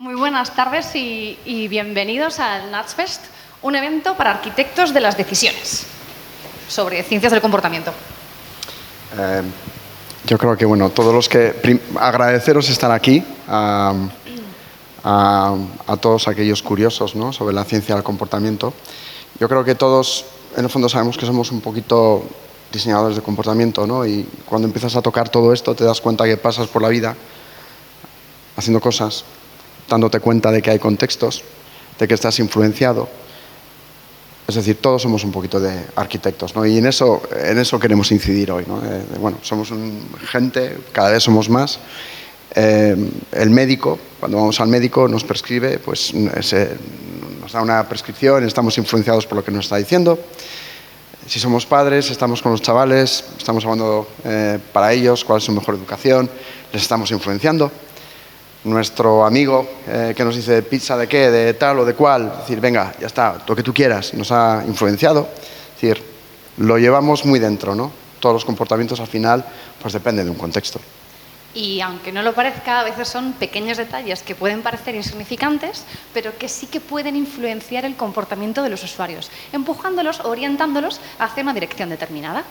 Muy buenas tardes y bienvenidos al NATSfest, un evento para arquitectos de las decisiones sobre ciencias del comportamiento. Yo creo que, bueno, todos los que... agradeceros estar aquí, a todos aquellos curiosos, ¿no?, sobre la ciencia del comportamiento. Yo creo que todos, en el fondo, sabemos que somos un poquito diseñadores de comportamiento, ¿no? Y cuando empiezas a tocar todo esto, te das cuenta que pasas por la vida haciendo cosas, dándote cuenta de que hay contextos, de que estás influenciado. Es decir, todos somos un poquito de arquitectos, ¿no? Y en eso queremos incidir hoy, ¿no? Bueno, somos gente, cada vez somos más. El médico, cuando vamos al médico, nos prescribe, pues nos da una prescripción, estamos influenciados por lo que nos está diciendo. Si somos padres, estamos con los chavales, estamos hablando para ellos cuál es su mejor educación, les estamos influenciando. Nuestro amigo que nos dice pizza de qué, de tal o de cual, es decir, venga, ya está, lo que tú quieras, nos ha influenciado. Es decir, lo llevamos muy dentro, ¿no? Todos los comportamientos al final pues dependen de un contexto. Y aunque no lo parezca, a veces son pequeños detalles que pueden parecer insignificantes, pero que sí que pueden influenciar el comportamiento de los usuarios, empujándolos, orientándolos hacia una dirección determinada.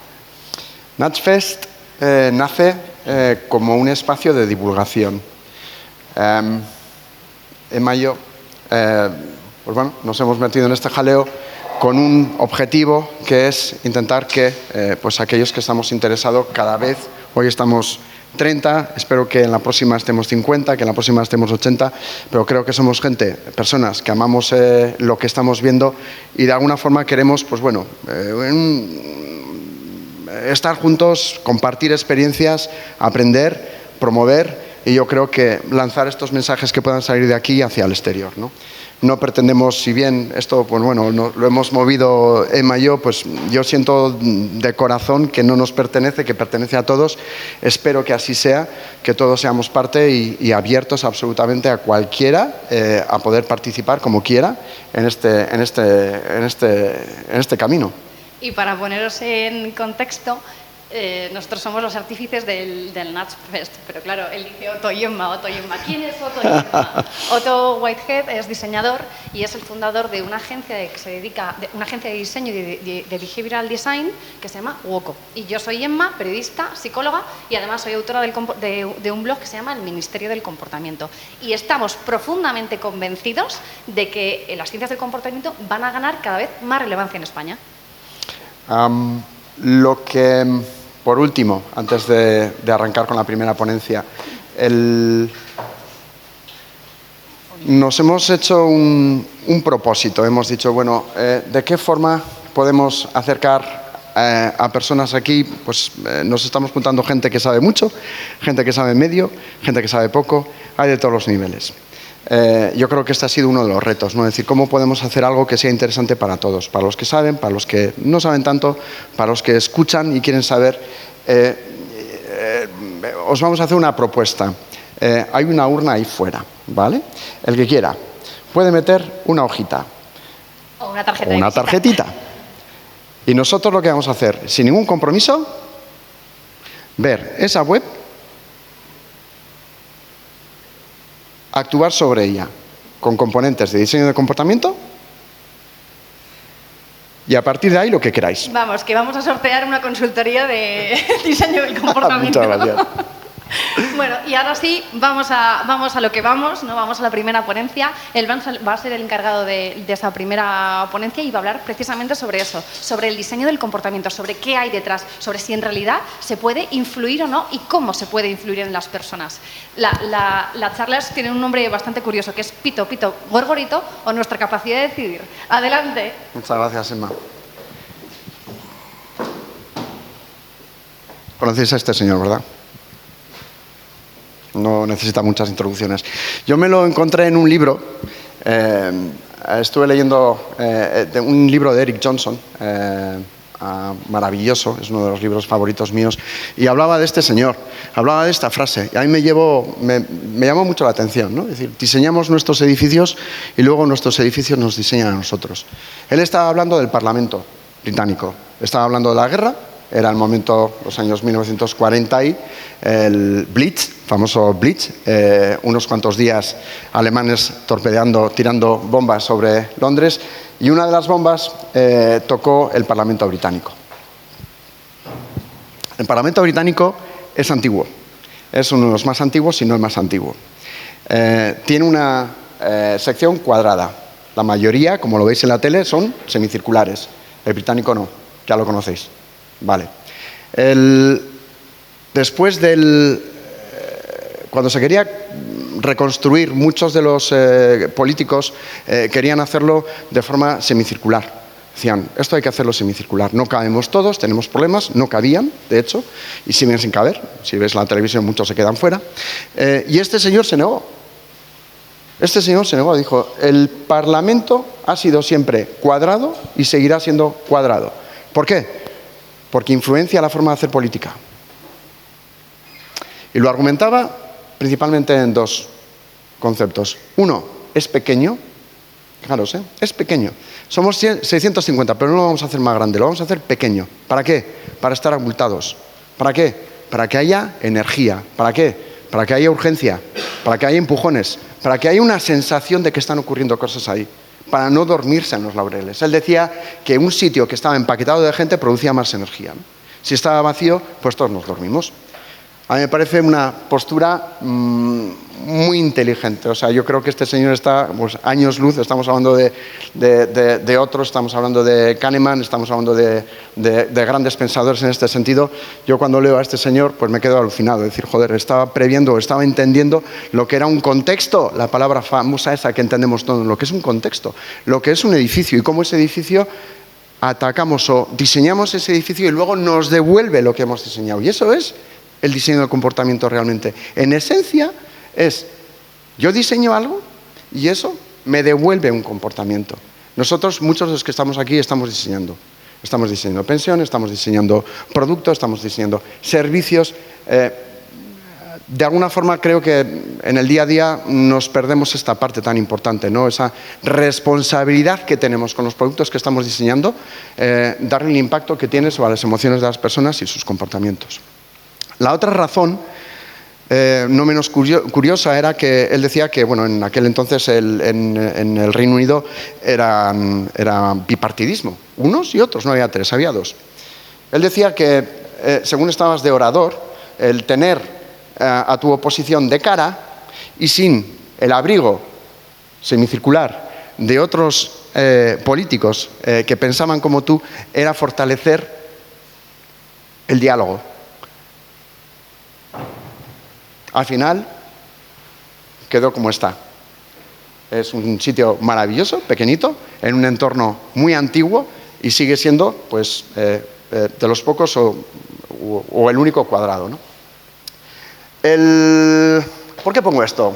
NATSfest nace como un espacio de divulgación. En mayo, pues bueno, nos hemos metido en este jaleo con un objetivo que es intentar que pues aquellos que estamos interesados cada vez, hoy estamos 30, espero que en la próxima estemos 50, que en la próxima estemos 80, pero creo que somos personas que amamos lo que estamos viendo y de alguna forma queremos, pues bueno, estar juntos, compartir experiencias, aprender, promover. Y yo creo que lanzar estos mensajes que puedan salir de aquí hacia el exterior, ¿no? No pretendemos, si bien esto, pues bueno, lo hemos movido Emma y yo, pues yo siento de corazón que no nos pertenece, que pertenece a todos. Espero que así sea, que todos seamos parte y abiertos absolutamente a cualquiera a poder participar como quiera en este camino. Y para poneros en contexto, nosotros somos los artífices del NATSfest, pero claro, él dice Otto y Emma. ¿Quién es Otto y Emma? Otto Whitehead es diseñador y es el fundador de una agencia que se dedica, una agencia de diseño y de behavioral design que se llama WOCO. Y yo soy Emma, periodista, psicóloga y además soy autora de un blog que se llama El Ministerio del Comportamiento. Y estamos profundamente convencidos de que las ciencias del comportamiento van a ganar cada vez más relevancia en España. Por último, antes de arrancar con la primera ponencia, nos hemos hecho un propósito. Hemos dicho, bueno, ¿de qué forma podemos acercar a personas aquí? Pues nos estamos juntando gente que sabe mucho, gente que sabe medio, gente que sabe poco, hay de todos los niveles. Yo creo que este ha sido uno de los retos, ¿no? Es decir, cómo podemos hacer algo que sea interesante para todos, para los que saben, para los que no saben tanto, para los que escuchan y quieren saber. Os vamos a hacer una propuesta. Hay una urna ahí fuera, ¿vale? El que quiera puede meter una hojita o una tarjeta o una tarjetita. Y nosotros lo que vamos a hacer, sin ningún compromiso, ver esa web, actuar sobre ella con componentes de diseño de comportamiento y a partir de ahí lo que queráis. Vamos, que vamos a sortear una consultoría de diseño del comportamiento. Muchas gracias. Bueno, y ahora sí, vamos a lo que vamos, ¿no? Vamos a la primera ponencia. Él va a ser el encargado de esa primera ponencia y va a hablar precisamente sobre eso, sobre el diseño del comportamiento, sobre qué hay detrás, sobre si en realidad se puede influir o no y cómo se puede influir en las personas. La charla tiene un nombre bastante curioso, que es Pito, Pito, Gorgorito o nuestra capacidad de decidir. Adelante. Muchas gracias, Emma. Conocéis a este señor, ¿verdad? No necesita muchas introducciones. Yo me lo encontré en un libro, estuve leyendo un libro de Eric Johnson, maravilloso, es uno de los libros favoritos míos, y hablaba de este señor, hablaba de esta frase, y a mí me llamó mucho la atención, ¿no? Es decir, diseñamos nuestros edificios y luego nuestros edificios nos diseñan a nosotros. Él estaba hablando del Parlamento británico, estaba hablando de la guerra era el momento, los años 1940 y el Blitz, famoso Blitz, unos cuantos días alemanes torpedeando, tirando bombas sobre Londres, y una de las bombas tocó el Parlamento británico. El Parlamento británico es antiguo, es uno de los más antiguos, si no el más antiguo. Tiene una sección cuadrada. La mayoría, como lo veis en la tele, son semicirculares. El británico no, ya lo conocéis. Vale. Después cuando se quería reconstruir, muchos de los políticos querían hacerlo de forma semicircular. Decían, esto hay que hacerlo semicircular. No cabemos todos, tenemos problemas, no cabían, de hecho, y siguen sin caber. Si ves la televisión, muchos se quedan fuera. Y este señor se negó. Este señor se negó, dijo, el Parlamento ha sido siempre cuadrado y seguirá siendo cuadrado. ¿Por qué? Porque influencia la forma de hacer política. Y lo argumentaba principalmente en dos conceptos. Uno, es pequeño. Fijaros, es pequeño. Somos 650, pero no lo vamos a hacer más grande, lo vamos a hacer pequeño. ¿Para qué? Para estar abultados. ¿Para qué? Para que haya energía. ¿Para qué? Para que haya urgencia, para que haya empujones, para que haya una sensación de que están ocurriendo cosas ahí, para no dormirse en los laureles. Él decía que un sitio que estaba empaquetado de gente producía más energía, ¿no? Si estaba vacío, pues todos nos dormimos. A mí me parece una postura muy inteligente. O sea, yo creo que este señor está pues, años luz. Estamos hablando de otros, estamos hablando de Kahneman, estamos hablando de grandes pensadores en este sentido. Yo cuando leo a este señor, pues me quedo alucinado. Es decir, joder, estaba previendo, estaba entendiendo lo que era un contexto, la palabra famosa esa que entendemos todos, lo que es un contexto, lo que es un edificio y cómo ese edificio atacamos o diseñamos ese edificio y luego nos devuelve lo que hemos diseñado. Y eso es el diseño del comportamiento realmente. En esencia es, yo diseño algo y eso me devuelve un comportamiento. Nosotros, muchos de los que estamos aquí, estamos diseñando. Estamos diseñando pensiones, estamos diseñando productos, estamos diseñando servicios. De alguna forma creo que en el día a día nos perdemos esta parte tan importante, ¿no? Esa responsabilidad que tenemos con los productos que estamos diseñando, darle el impacto que tiene sobre las emociones de las personas y sus comportamientos. La otra razón, no menos curiosa, era que él decía que, bueno, en aquel entonces en el Reino Unido era bipartidismo, unos y otros, no había tres, había dos. Él decía que, según estabas de orador, el tener a tu oposición de cara y sin el abrigo semicircular de otros políticos que pensaban como tú, era fortalecer el diálogo. Al final quedó como está. Es un sitio maravilloso, pequeñito, en un entorno muy antiguo y sigue siendo pues, de los pocos o el único cuadrado, ¿no? ¿Por qué pongo esto?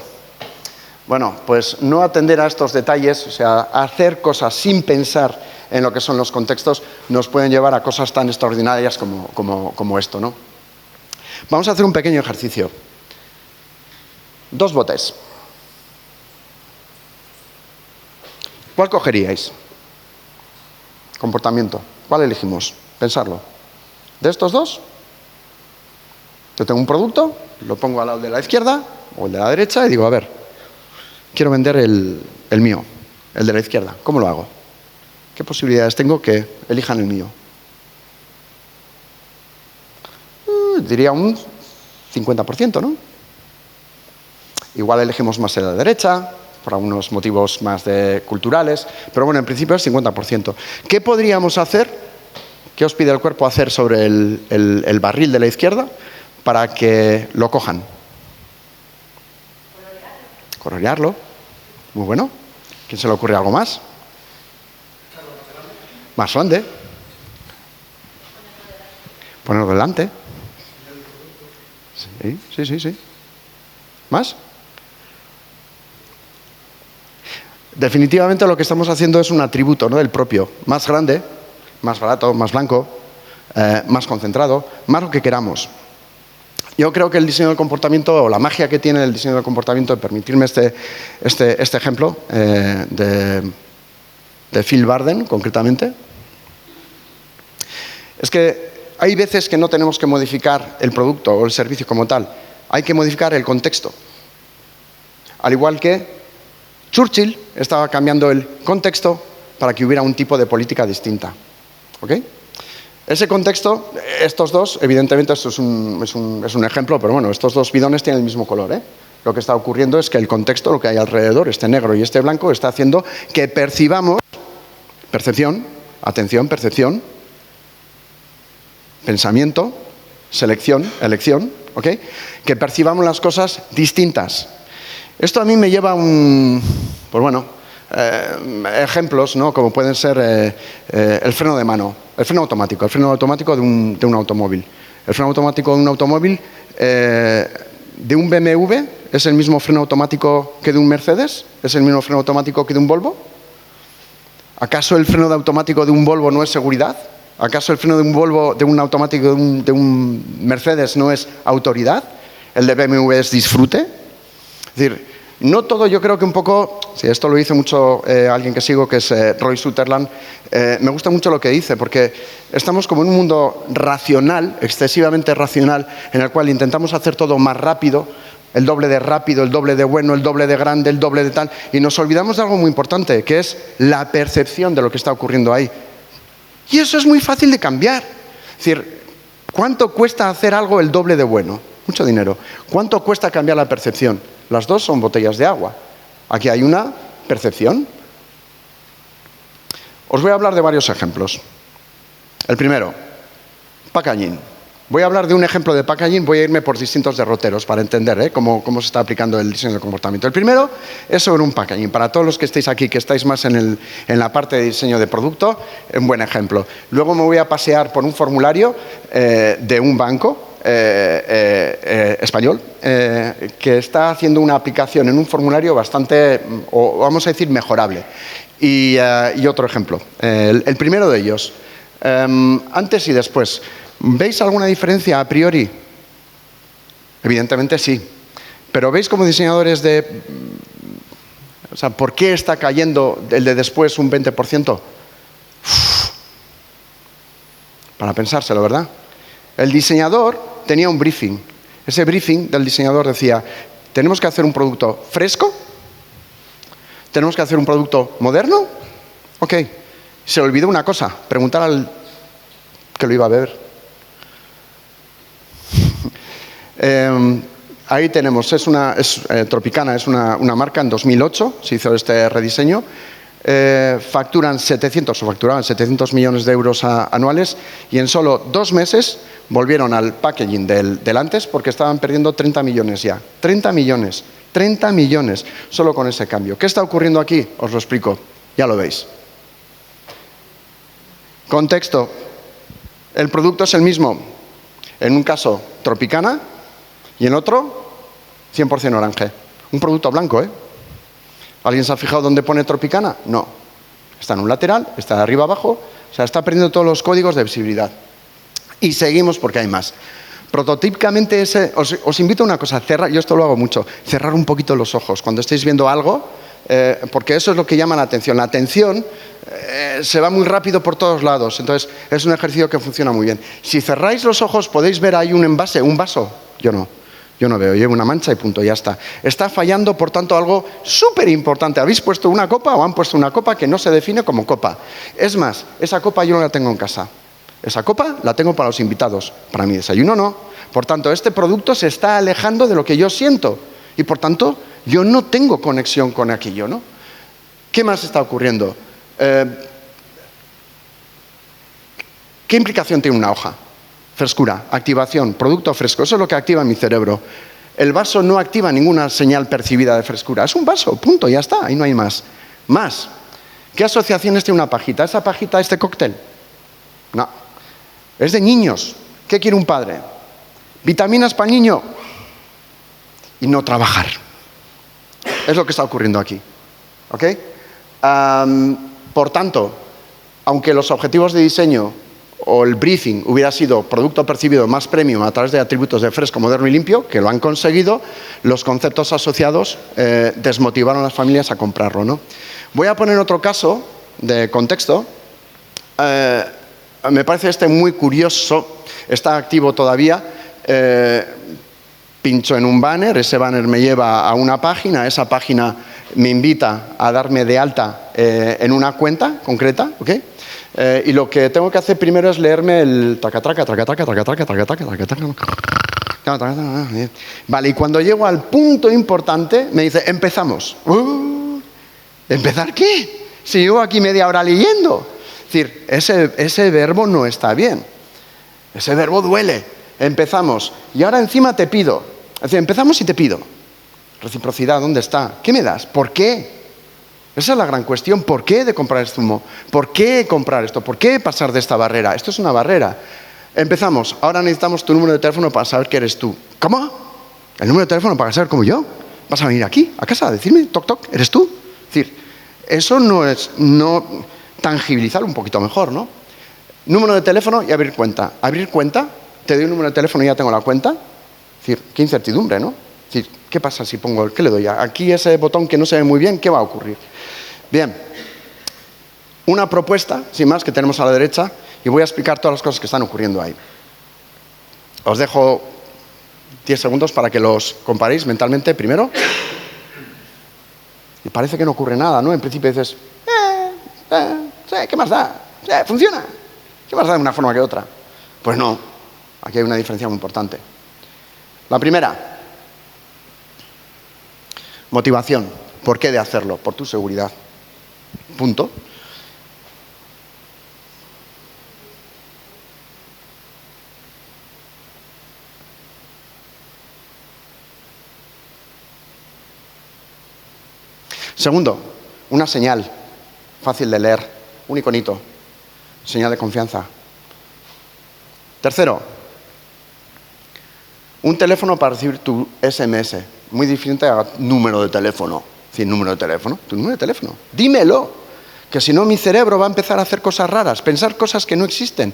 Bueno, pues no atender a estos detalles, o sea, hacer cosas sin pensar en lo que son los contextos, nos pueden llevar a cosas tan extraordinarias como esto, ¿no? Vamos a hacer un pequeño ejercicio. 2 botes. ¿Cuál cogeríais? Comportamiento. ¿Cuál elegimos? Pensarlo. ¿De estos dos? Yo tengo un producto, lo pongo al lado de la izquierda o el de la derecha y digo, a ver, quiero vender el mío, el de la izquierda. ¿Cómo lo hago? ¿Qué posibilidades tengo que elijan el mío? Diría un 50%, ¿no? Igual elegimos más el de la derecha, por algunos motivos más culturales, pero bueno, en principio es 50%. ¿Qué podríamos hacer? ¿Qué os pide el cuerpo hacer sobre el barril de la izquierda para que lo cojan? Colorearlo. Muy bueno. ¿Quién se le ocurre algo más? Más grande. Ponerlo delante. Sí. ¿Más? Definitivamente lo que estamos haciendo es un atributo, ¿no? Del propio. Más grande, más barato, más blanco, más concentrado, más lo que queramos. Yo creo que el diseño del comportamiento, o la magia que tiene el diseño del comportamiento, de permitirme este ejemplo de Phil Barden, concretamente, es que hay veces que no tenemos que modificar el producto o el servicio como tal, hay que modificar el contexto. Al igual que Churchill estaba cambiando el contexto para que hubiera un tipo de política distinta. ¿Ok? Ese contexto, estos dos, evidentemente esto es un ejemplo, pero bueno, estos dos bidones tienen el mismo color, ¿eh? Lo que está ocurriendo es que el contexto, lo que hay alrededor, este negro y este blanco, está haciendo que percibamos, percepción, atención, percepción, pensamiento, selección, elección, ¿ok? Que percibamos las cosas distintas. Esto a mí me lleva a ejemplos, ¿no? Como pueden ser el freno de mano, el freno automático de un automóvil. El freno automático de un automóvil de un BMW es el mismo freno automático que de un Mercedes, es el mismo freno automático que de un Volvo. ¿Acaso el freno automático de un Volvo no es seguridad? ¿Acaso el freno de un Volvo, de un automático de un Mercedes no es autoridad? ¿El de BMW es disfrute? Es decir, no todo, yo creo que un poco, sí, esto lo dice mucho alguien que sigo, que es Roy Sutherland, me gusta mucho lo que dice, porque estamos como en un mundo racional, excesivamente racional, en el cual intentamos hacer todo más rápido, el doble de bueno, el doble de grande, el doble de tal, y nos olvidamos de algo muy importante, que es la percepción de lo que está ocurriendo ahí. Y eso es muy fácil de cambiar. Es decir, ¿cuánto cuesta hacer algo el doble de bueno? Mucho dinero. ¿Cuánto cuesta cambiar la percepción? Las dos son botellas de agua. Aquí hay una percepción. Os voy a hablar de varios ejemplos. El primero, packaging. Voy a hablar de un ejemplo de packaging, voy a irme por distintos derroteros para entender cómo se está aplicando el diseño de comportamiento. El primero es sobre un packaging. Para todos los que estéis aquí, que estáis más en la parte de diseño de producto, un buen ejemplo. Luego me voy a pasear por un formulario de un banco español que está haciendo una aplicación en un formulario bastante, o vamos a decir, mejorable. Y otro ejemplo, el primero de ellos, antes y después. ¿Veis alguna diferencia a priori? Evidentemente sí. Pero ¿veis como diseñadores por qué está cayendo el de después un 20%? Para pensárselo, ¿verdad? El diseñador tenía un briefing. Ese briefing del diseñador decía, tenemos que hacer un producto fresco, tenemos que hacer un producto moderno. Ok. Se le olvidó una cosa, preguntar al que lo iba a beber. Ahí tenemos, Tropicana es una marca, en 2008 se hizo este rediseño, facturaban 700 millones de euros anuales y en solo 2 meses volvieron al packaging del antes porque estaban perdiendo 30 millones ya. 30 millones solo con ese cambio. ¿Qué está ocurriendo aquí? Os lo explico, ya lo veis. Contexto, el producto es el mismo, en un caso Tropicana, y en otro, 100% Orange. Un producto blanco, ¿eh? ¿Alguien se ha fijado dónde pone Tropicana? No. Está en un lateral, está de arriba abajo, o sea, está perdiendo todos los códigos de visibilidad. Y seguimos porque hay más. Prototípicamente os invito a una cosa, yo esto lo hago mucho, cerrar un poquito los ojos cuando estéis viendo algo, porque eso es lo que llama la atención. La atención se va muy rápido por todos lados, entonces es un ejercicio que funciona muy bien. Si cerráis los ojos podéis ver ahí un envase, un vaso. Yo no veo, llevo una mancha y punto, ya está. Está fallando, por tanto, algo súper importante. ¿Habéis puesto una copa o han puesto una copa que no se define como copa? Es más, esa copa yo no la tengo en casa. Esa copa la tengo para los invitados, para mi desayuno no. Por tanto, este producto se está alejando de lo que yo siento y, por tanto, yo no tengo conexión con aquello, ¿no? ¿Qué más está ocurriendo? ¿Qué implicación tiene una hoja? Frescura, activación, producto fresco. Eso es lo que activa mi cerebro. El vaso no activa ninguna señal percibida de frescura. Es un vaso, punto, ya está, ahí no hay más. Más. ¿Qué asociaciones tiene una pajita? ¿Esa pajita, este cóctel? No. Es de niños. ¿Qué quiere un padre? Vitaminas para el niño. Y no trabajar. Es lo que está ocurriendo aquí. ¿Ok? Por tanto, aunque los objetivos de diseño o el briefing hubiera sido producto percibido más premium a través de atributos de fresco, moderno y limpio, que lo han conseguido, los conceptos asociados desmotivaron a las familias a comprarlo, ¿no? Voy a poner otro caso de contexto. Me parece muy curioso. está activo todavía, pincho en un banner, ese banner me lleva a una página, esa página me invita a darme de alta en una cuenta concreta, ¿ok? Y lo que tengo que hacer primero es leerme el traca-traca. Vale, y cuando llego al punto importante, me dice, empezamos. ¿Empezar qué? Si llevo aquí media hora leyendo. Es decir, ese verbo no está bien. Ese verbo duele. Empezamos. Y ahora encima te pido. Es decir, empezamos y te pido. Reciprocidad, ¿dónde está? ¿Qué me das? ¿Por qué? Esa es la gran cuestión. ¿Por qué de comprar este zumo? ¿Por qué comprar esto? ¿Por qué pasar de esta barrera? Esto es una barrera. Empezamos. Ahora necesitamos tu número de teléfono para saber que eres tú. ¿Cómo? ¿El número de teléfono para saber como yo? ¿Vas a venir aquí, a casa, a decirme, toc, toc, eres tú? Es decir, eso no es tangibilizar un poquito mejor, ¿no? Número de teléfono y abrir cuenta. Abrir cuenta, te doy un número de teléfono y ya tengo la cuenta. Es decir, qué incertidumbre, ¿no? Es decir, ¿qué pasa si pongo, qué le doy? Aquí ese botón que no se ve muy bien, ¿qué va a ocurrir? Bien, una propuesta, sin más, que tenemos a la derecha, y voy a explicar todas las cosas que están ocurriendo ahí. Os dejo 10 segundos para que los comparéis mentalmente primero. Y parece que no ocurre nada, ¿no? En principio dices, sí, ¿qué más da? Funciona. ¿Qué más da de una forma que de otra? Pues no, aquí hay una diferencia muy importante. La primera, motivación. ¿Por qué de hacerlo? Por tu seguridad. Punto. Segundo, una señal fácil de leer, un iconito, señal de confianza. Tercero, un teléfono para recibir tu SMS, muy diferente a número de teléfono. ¿Sí, número de teléfono? ¿Tu número de teléfono? Dímelo, que si no mi cerebro va a empezar a hacer cosas raras, pensar cosas que no existen.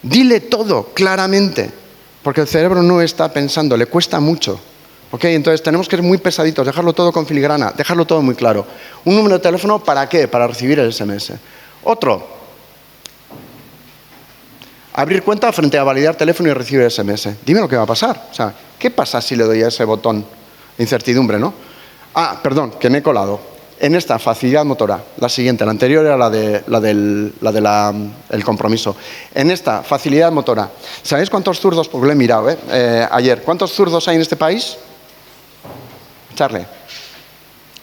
Dile todo claramente, porque el cerebro no está pensando, le cuesta mucho. ¿Ok? Entonces tenemos que ser muy pesaditos, dejarlo todo con filigrana, dejarlo todo muy claro. Un número de teléfono, ¿para qué? Para recibir el SMS. Otro, abrir cuenta frente a validar teléfono y recibir el SMS. Dime lo que va a pasar. O sea, ¿qué pasa si le doy a ese botón? Incertidumbre, ¿no? Ah, perdón, que me he colado. En esta facilidad motora, la siguiente, la anterior era la del compromiso. En esta facilidad motora, ¿sabéis cuántos zurdos? Porque lo he mirado ayer. ¿Cuántos zurdos hay en este país? Charlie.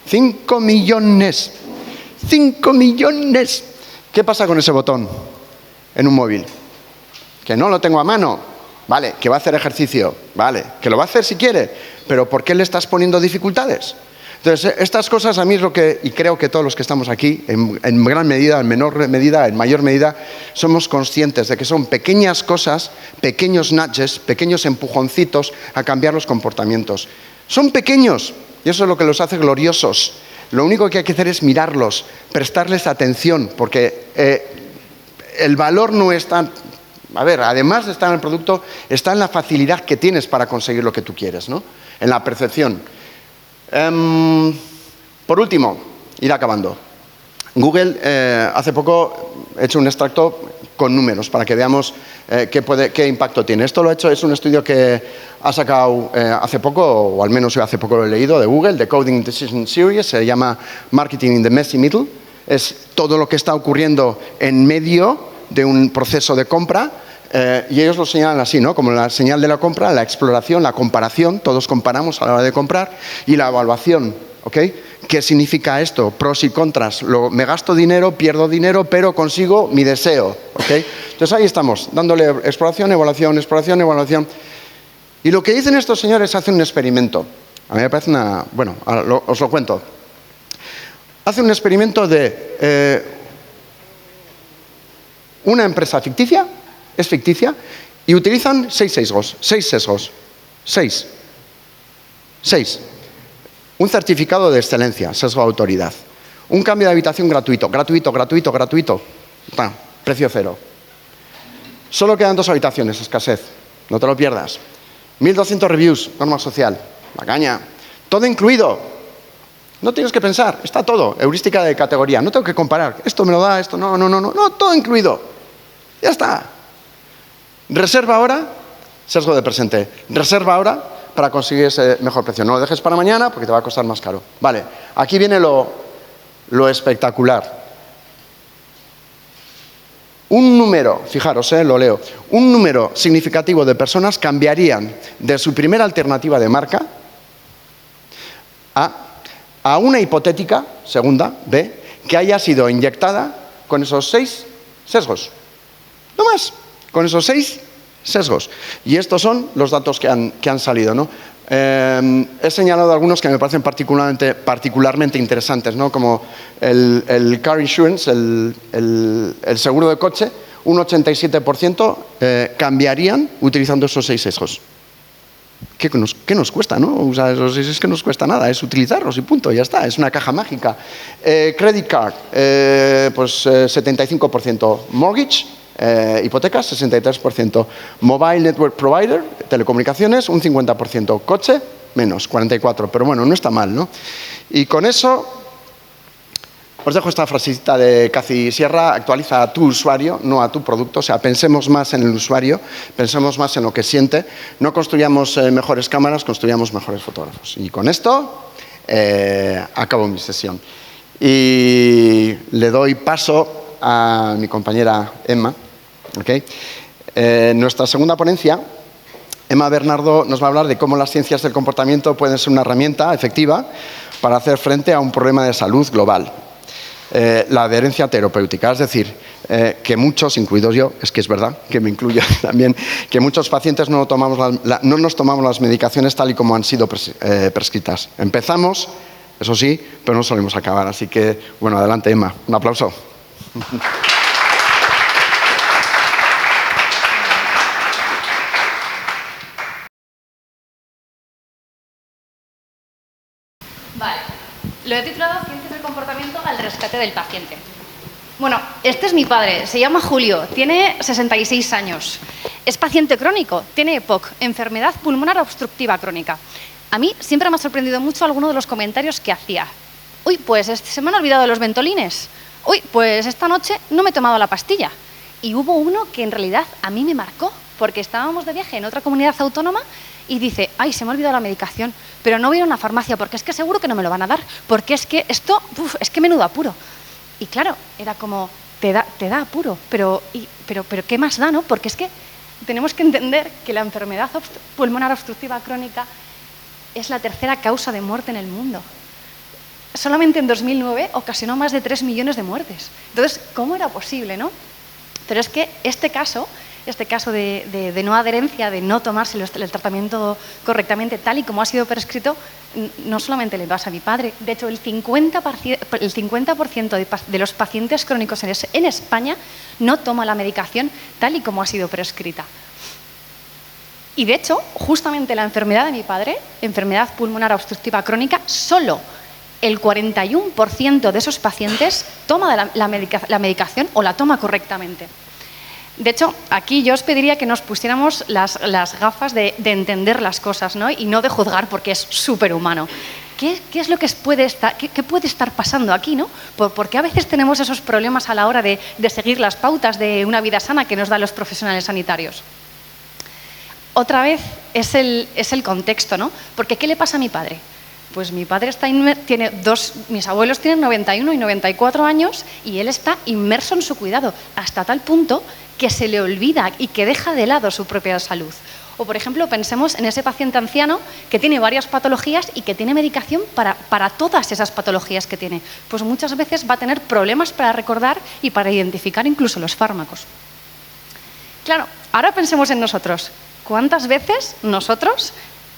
5 millones. 5 millones. ¿Qué pasa con ese botón en un móvil? Que no lo tengo a mano. Vale, que va a hacer ejercicio. Vale, que lo va a hacer si quiere. Pero ¿por qué le estás poniendo dificultades? Entonces, estas cosas a mí es lo que, y creo que todos los que estamos aquí, en gran medida, en menor medida, en mayor medida, somos conscientes de que son pequeñas cosas, pequeños nudges, pequeños empujoncitos a cambiar los comportamientos. Son pequeños y eso es lo que los hace gloriosos. Lo único que hay que hacer es mirarlos, prestarles atención, porque el valor no está... A ver, además de estar en el producto, está en la facilidad que tienes para conseguir lo que tú quieres, ¿no? En la percepción. Por último, ir acabando. Google hace poco he hecho un extracto con números para que veamos qué impacto tiene. Esto lo he hecho, es un estudio que ha sacado hace poco, o al menos yo hace poco lo he leído, de Google, de Coding Decision Series, se llama Marketing in the Messy Middle. Es todo lo que está ocurriendo en medio de un proceso de compra. Y ellos lo señalan así, ¿no? Como la señal de la compra, la exploración, la comparación, todos comparamos a la hora de comprar, y la evaluación, ¿ok? ¿Qué significa esto? Pros y contras. Me gasto dinero, pierdo dinero, pero consigo mi deseo, ¿ok? Entonces ahí estamos, dándole exploración, evaluación, exploración, evaluación. Y lo que dicen estos señores, hacen un experimento. A mí me parece una... Bueno, os lo cuento. Hacen un experimento de una empresa ficticia, es ficticia, y utilizan 6 sesgos. 6. Un certificado de excelencia, sesgo de autoridad. Un cambio de habitación gratuito. Precio cero. Solo quedan 2 habitaciones, escasez. No te lo pierdas. 1.200 reviews, norma social. La caña. Todo incluido. No tienes que pensar, está todo. Heurística de categoría. No tengo que comparar. Esto me lo da, esto no, todo incluido. Ya está. Reserva ahora, sesgo de presente. Reserva ahora para conseguir ese mejor precio. No lo dejes para mañana porque te va a costar más caro. Vale, aquí viene lo espectacular. Un número, fijaros, lo leo, un número significativo de personas cambiarían de su primera alternativa de marca a una hipotética, segunda, B, que haya sido inyectada con esos 6 sesgos. No más, con esos 6 sesgos. Y estos son los datos que han salido, ¿no? He señalado algunos que me parecen particularmente interesantes, ¿no? Como el car insurance, el seguro de coche, un 87% cambiarían utilizando esos 6 sesgos. ¿Qué nos cuesta, no? O sea, es que no nos cuesta nada, es utilizarlos y punto, ya está, es una caja mágica. Credit card, pues 75%. Mortgage, hipotecas, 63%. Mobile network provider, telecomunicaciones, un 50%. Coche, menos, 44%. Pero bueno, no está mal, ¿no? Y con eso os dejo esta frasecita de Cathy Sierra: actualiza a tu usuario, no a tu producto. O sea, pensemos más en el usuario, pensemos más en lo que siente. No construyamos mejores cámaras, construyamos mejores fotógrafos. Y con esto acabo mi sesión. Y le doy paso a mi compañera Emma. ¿Okay? Nuestra segunda ponencia, Emma Bernardo nos va a hablar de cómo las ciencias del comportamiento pueden ser una herramienta efectiva para hacer frente a un problema de salud global. La adherencia terapéutica, es decir, que muchos, incluidos yo, es que es verdad, que me incluyo también, que muchos pacientes no nos tomamos las medicaciones tal y como han sido prescritas. Empezamos, eso sí, pero no solemos acabar. Así que, bueno, adelante, Emma. Un aplauso. Vale, lo he titulado Ciencias del comportamiento al rescate del paciente. Bueno, este es mi padre, se llama Julio, tiene 66 años. Es paciente crónico, tiene EPOC, enfermedad pulmonar obstructiva crónica. A mí siempre me ha sorprendido mucho alguno de los comentarios que hacía. Uy, pues se me han olvidado los ventolines. Uy, pues esta noche no me he tomado la pastilla. Y hubo uno que en realidad a mí me marcó, porque estábamos de viaje en otra comunidad autónoma y dice: ay, se me ha olvidado la medicación, pero no voy a ir a una farmacia porque es que seguro que no me lo van a dar, porque es que esto, es que menudo apuro. Y claro, era como, te da apuro, pero ¿qué más da, no? Porque es que tenemos que entender que la enfermedad pulmonar obstructiva crónica es la tercera causa de muerte en el mundo. Solamente en 2009 ocasionó más de 3 millones de muertes. Entonces, ¿cómo era posible, no? Pero es que este caso de no adherencia, de no tomarse el tratamiento correctamente tal y como ha sido prescrito, no solamente le pasa a mi padre. De hecho, el 50% de los pacientes crónicos en España no toma la medicación tal y como ha sido prescrita. Y de hecho, justamente la enfermedad de mi padre, enfermedad pulmonar obstructiva crónica, solo el 41% de esos pacientes toma la medicación o la toma correctamente. De hecho, aquí yo os pediría que nos pusiéramos las gafas de entender las cosas, ¿no? Y no de juzgar, porque es superhumano. ¿Qué es lo que puede estar pasando aquí, ¿no? Porque a veces tenemos esos problemas a la hora de seguir las pautas de una vida sana que nos dan los profesionales sanitarios. Otra vez es el contexto, ¿no? Porque ¿qué le pasa a mi padre? Pues mi padre mis abuelos tienen 91 y 94 años y él está inmerso en su cuidado, hasta tal punto que se le olvida y que deja de lado su propia salud. O, por ejemplo, pensemos en ese paciente anciano que tiene varias patologías y que tiene medicación para todas esas patologías que tiene. Pues muchas veces va a tener problemas para recordar y para identificar incluso los fármacos. Claro, ahora pensemos en nosotros. ¿Cuántas veces nosotros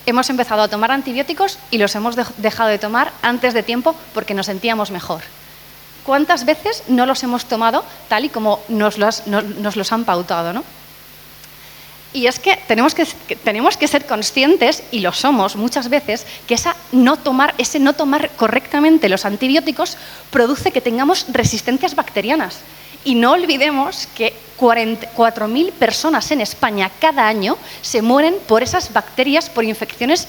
hemos empezado a tomar antibióticos y los hemos dejado de tomar antes de tiempo porque nos sentíamos mejor? ¿Cuántas veces no los hemos tomado tal y como nos los han pautado, ¿no? Y es que tenemos que ser conscientes, y lo somos muchas veces, que ese no tomar correctamente los antibióticos produce que tengamos resistencias bacterianas. Y no olvidemos que 44.000 personas en España cada año se mueren por esas bacterias, por infecciones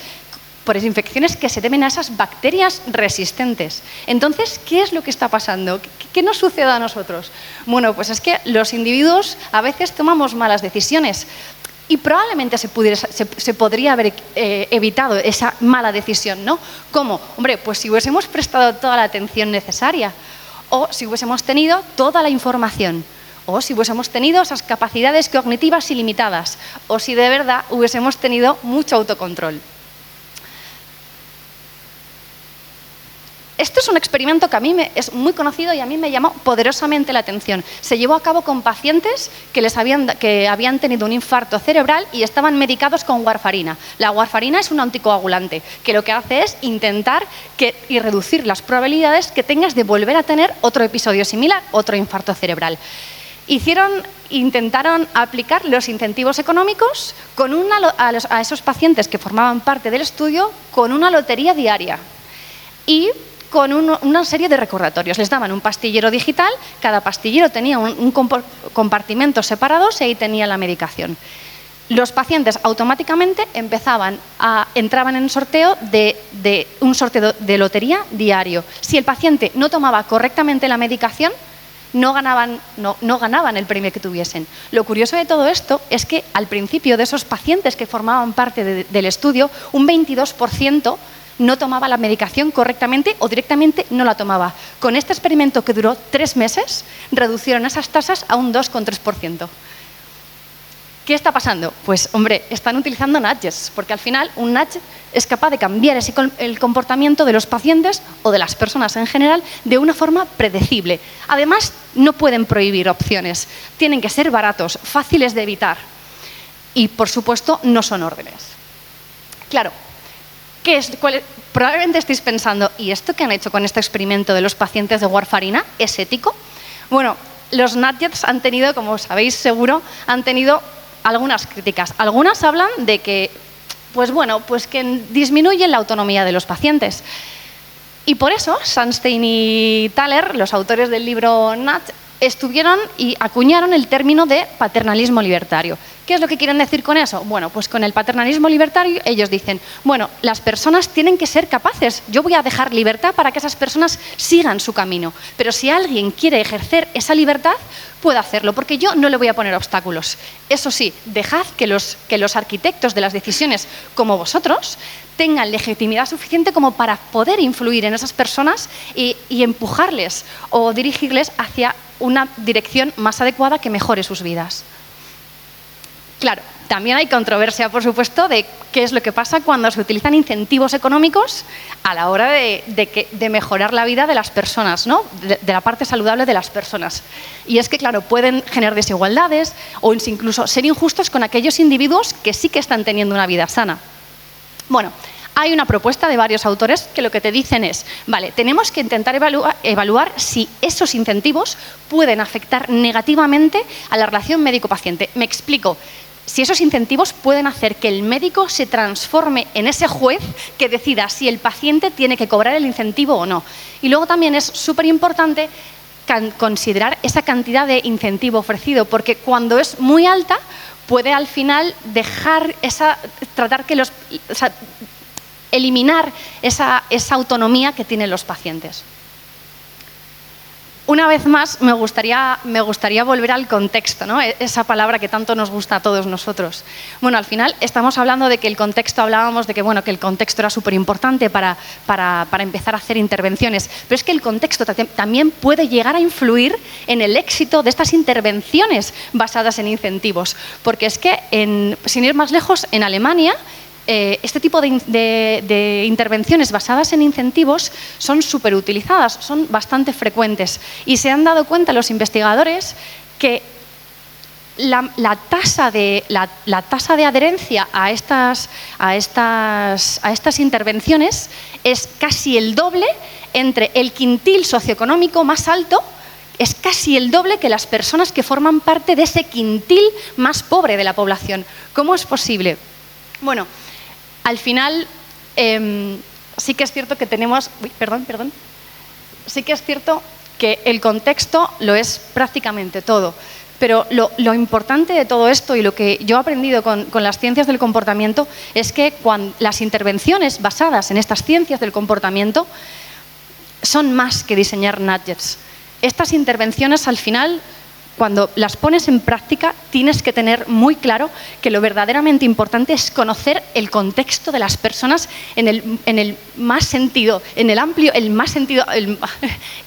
por infecciones que se deben a esas bacterias resistentes. Entonces, ¿qué es lo que está pasando? ¿Qué nos sucede a nosotros? Bueno, pues es que los individuos a veces tomamos malas decisiones y probablemente se podría haber evitado esa mala decisión, ¿no? ¿Cómo? Hombre, pues si hubiésemos prestado toda la atención necesaria, o si hubiésemos tenido toda la información, o si hubiésemos tenido esas capacidades cognitivas ilimitadas, o si de verdad hubiésemos tenido mucho autocontrol. Esto es un experimento que a mí es muy conocido y a mí me llamó poderosamente la atención. Se llevó a cabo con pacientes que habían tenido un infarto cerebral y estaban medicados con warfarina. La warfarina es un anticoagulante que lo que hace es intentar y reducir las probabilidades que tengas de volver a tener otro episodio similar, otro infarto cerebral. Intentaron aplicar los incentivos económicos a esos pacientes que formaban parte del estudio con una lotería diaria y con una serie de recordatorios. Les daban un pastillero digital, cada pastillero tenía un compartimento separados y ahí tenía la medicación. Los pacientes automáticamente entraban en un sorteo de lotería diario. Si el paciente no tomaba correctamente la medicación, no ganaban el premio que tuviesen. Lo curioso de todo esto es que al principio de esos pacientes que formaban parte del estudio, un 22% no tomaba la medicación correctamente o directamente no la tomaba. Con este experimento que duró 3 meses, reducieron esas tasas a un 2,3%. ¿Qué está pasando? Pues, hombre, están utilizando nudges, porque al final un nudge es capaz de cambiar el comportamiento de los pacientes o de las personas en general de una forma predecible. Además, no pueden prohibir opciones. Tienen que ser baratos, fáciles de evitar y, por supuesto, no son órdenes. Claro. Probablemente estéis pensando, ¿y esto que han hecho con este experimento de los pacientes de warfarina es ético? Bueno, los nudges han tenido, como sabéis seguro, algunas críticas. Algunas hablan de que, que disminuyen la autonomía de los pacientes. Y por eso, Sunstein y Thaler, los autores del libro Nudge, estuvieron y acuñaron el término de paternalismo libertario. ¿Qué es lo que quieren decir con eso? Bueno, pues con el paternalismo libertario ellos dicen, bueno, las personas tienen que ser capaces, yo voy a dejar libertad para que esas personas sigan su camino, pero si alguien quiere ejercer esa libertad, puede hacerlo, porque yo no le voy a poner obstáculos. Eso sí, dejad que los arquitectos de las decisiones, como vosotros, tengan legitimidad suficiente como para poder influir en esas personas y empujarles o dirigirles hacia una dirección más adecuada que mejore sus vidas. Claro, también hay controversia, por supuesto, de qué es lo que pasa cuando se utilizan incentivos económicos a la hora de mejorar la vida de las personas, ¿no? De la parte saludable de las personas. Y es que, claro, pueden generar desigualdades o incluso ser injustos con aquellos individuos que sí que están teniendo una vida sana. Bueno, hay una propuesta de varios autores que lo que te dicen es, vale, tenemos que intentar evaluar si esos incentivos pueden afectar negativamente a la relación médico-paciente. Me explico. Si esos incentivos pueden hacer que el médico se transforme en ese juez que decida si el paciente tiene que cobrar el incentivo o no. Y luego también es súper importante considerar esa cantidad de incentivo ofrecido, porque cuando es muy alta puede al final eliminar esa autonomía que tienen los pacientes. Una vez más, me gustaría volver al contexto, ¿no? Esa palabra que tanto nos gusta a todos nosotros. Bueno, al final estamos hablando de que el contexto, hablábamos de que el contexto era súper importante para empezar a hacer intervenciones, pero es que el contexto también puede llegar a influir en el éxito de estas intervenciones basadas en incentivos, porque es que, sin ir más lejos, en Alemania, este tipo de intervenciones basadas en incentivos son súper utilizadas, son bastante frecuentes y se han dado cuenta los investigadores que la tasa de adherencia a estas intervenciones es casi el doble entre el quintil socioeconómico más alto. Es casi el doble que las personas que forman parte de ese quintil más pobre de la población. ¿Cómo es posible? Bueno, al final sí que es cierto que tenemos... Sí que es cierto que el contexto lo es prácticamente todo. Pero lo importante de todo esto y lo que yo he aprendido con las ciencias del comportamiento es que las intervenciones basadas en estas ciencias del comportamiento son más que diseñar nudges. Estas intervenciones, al final, cuando las pones en práctica, tienes que tener muy claro que lo verdaderamente importante es conocer el contexto de las personas en el más sentido, en el amplio,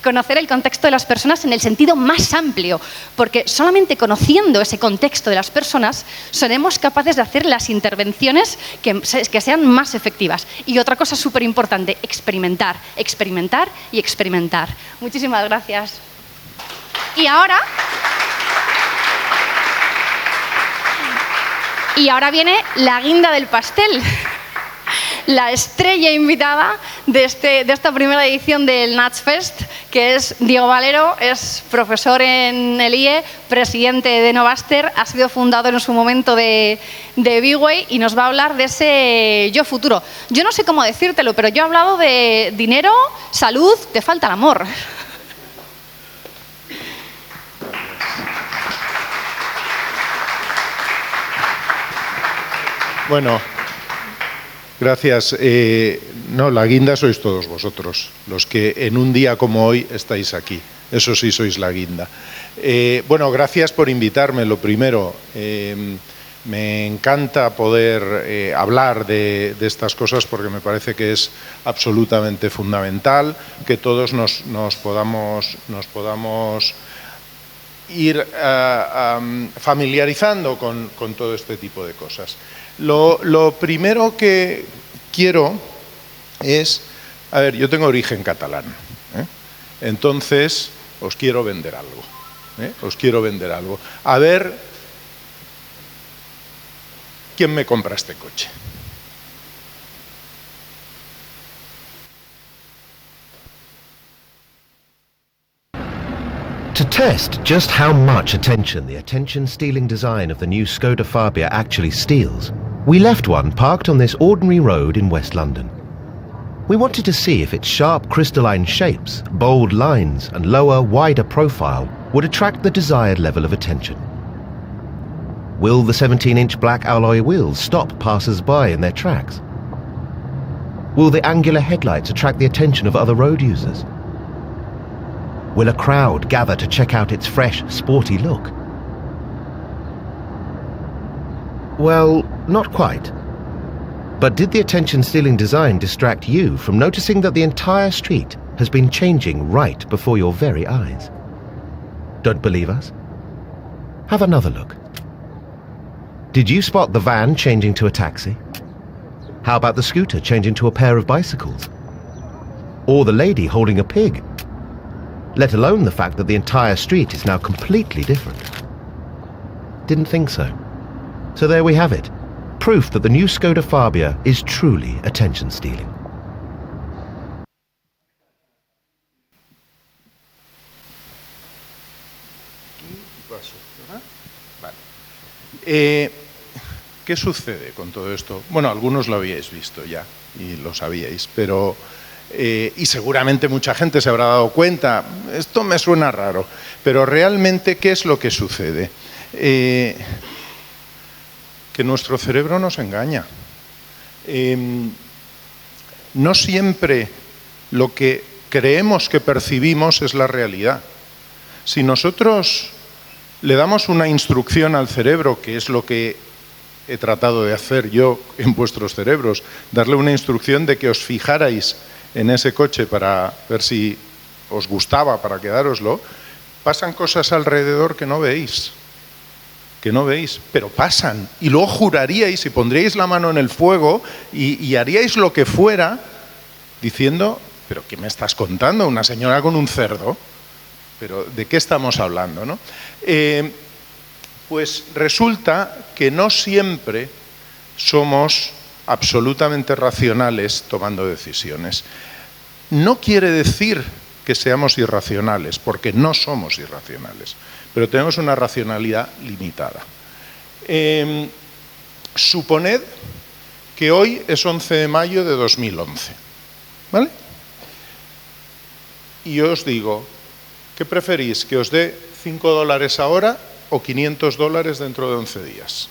conocer el contexto de las personas en el sentido más amplio, porque solamente conociendo ese contexto de las personas seremos capaces de hacer las intervenciones que sean más efectivas. Y otra cosa súper importante, experimentar, experimentar y experimentar. Muchísimas gracias. Y ahora viene la guinda del pastel. La estrella invitada de esta primera edición del Nuts Fest, que es Diego Valero, es profesor en el IE, presidente de Novaster, ha sido fundador en su momento de B-Way y nos va a hablar de ese yo futuro. Yo no sé cómo decírtelo, pero yo he hablado de dinero, salud, te falta el amor. Bueno, gracias. No, la guinda sois todos vosotros, los que en un día como hoy estáis aquí. Eso sí sois la guinda. Bueno, gracias por invitarme, lo primero. Me encanta poder hablar de estas cosas porque me parece que es absolutamente fundamental que todos nos podamos ir familiarizando con todo este tipo de cosas. Lo primero que quiero es, a ver, yo tengo origen catalán, entonces os quiero vender algo, os quiero vender algo. A ver, ¿quién me compra este coche? To test just how much attention the attention-stealing design of the new Skoda Fabia actually steals, we left one parked on this ordinary road in West London. We wanted to see if its sharp crystalline shapes, bold lines and lower, wider profile would attract the desired level of attention. Will the 17-inch black alloy wheels stop passers-by in their tracks? Will the angular headlights attract the attention of other road users? Will a crowd gather to check out its fresh, sporty look? Well, not quite. But did the attention-stealing design distract you from noticing that the entire street has been changing right before your very eyes? Don't believe us? Have another look. Did you spot the van changing to a taxi? How about the scooter changing to a pair of bicycles? Or the lady holding a pig? Let alone the fact that the entire street is now completely different. Didn't think so. So there we have it. Proof that the new Skoda Fabia is truly attention-stealing. ¿Qué sucede con todo esto? Bueno, algunos lo habíais visto ya y lo sabíais, pero y seguramente mucha gente se habrá dado cuenta, esto me suena raro, pero realmente, ¿qué es lo que sucede? Que nuestro cerebro nos engaña. No siempre lo que creemos que percibimos es la realidad. Si nosotros le damos una instrucción al cerebro, que es lo que he tratado de hacer yo en vuestros cerebros, darle una instrucción de que os fijarais en ese coche para ver si os gustaba, para quedároslo, pasan cosas alrededor que no veis, pero pasan. Y luego juraríais y pondríais la mano en el fuego y haríais lo que fuera diciendo, ¿pero qué me estás contando? ¿Una señora con un cerdo? ¿Pero de qué estamos hablando, no? Pues resulta que no siempre somos absolutamente racionales tomando decisiones. No quiere decir que seamos irracionales, porque no somos irracionales, pero tenemos una racionalidad limitada. Suponed que hoy es 11 de mayo de 2011, ¿vale? Y yo os digo, ¿qué preferís? ¿Que os dé $5 ahora o $500 dentro de 11 días?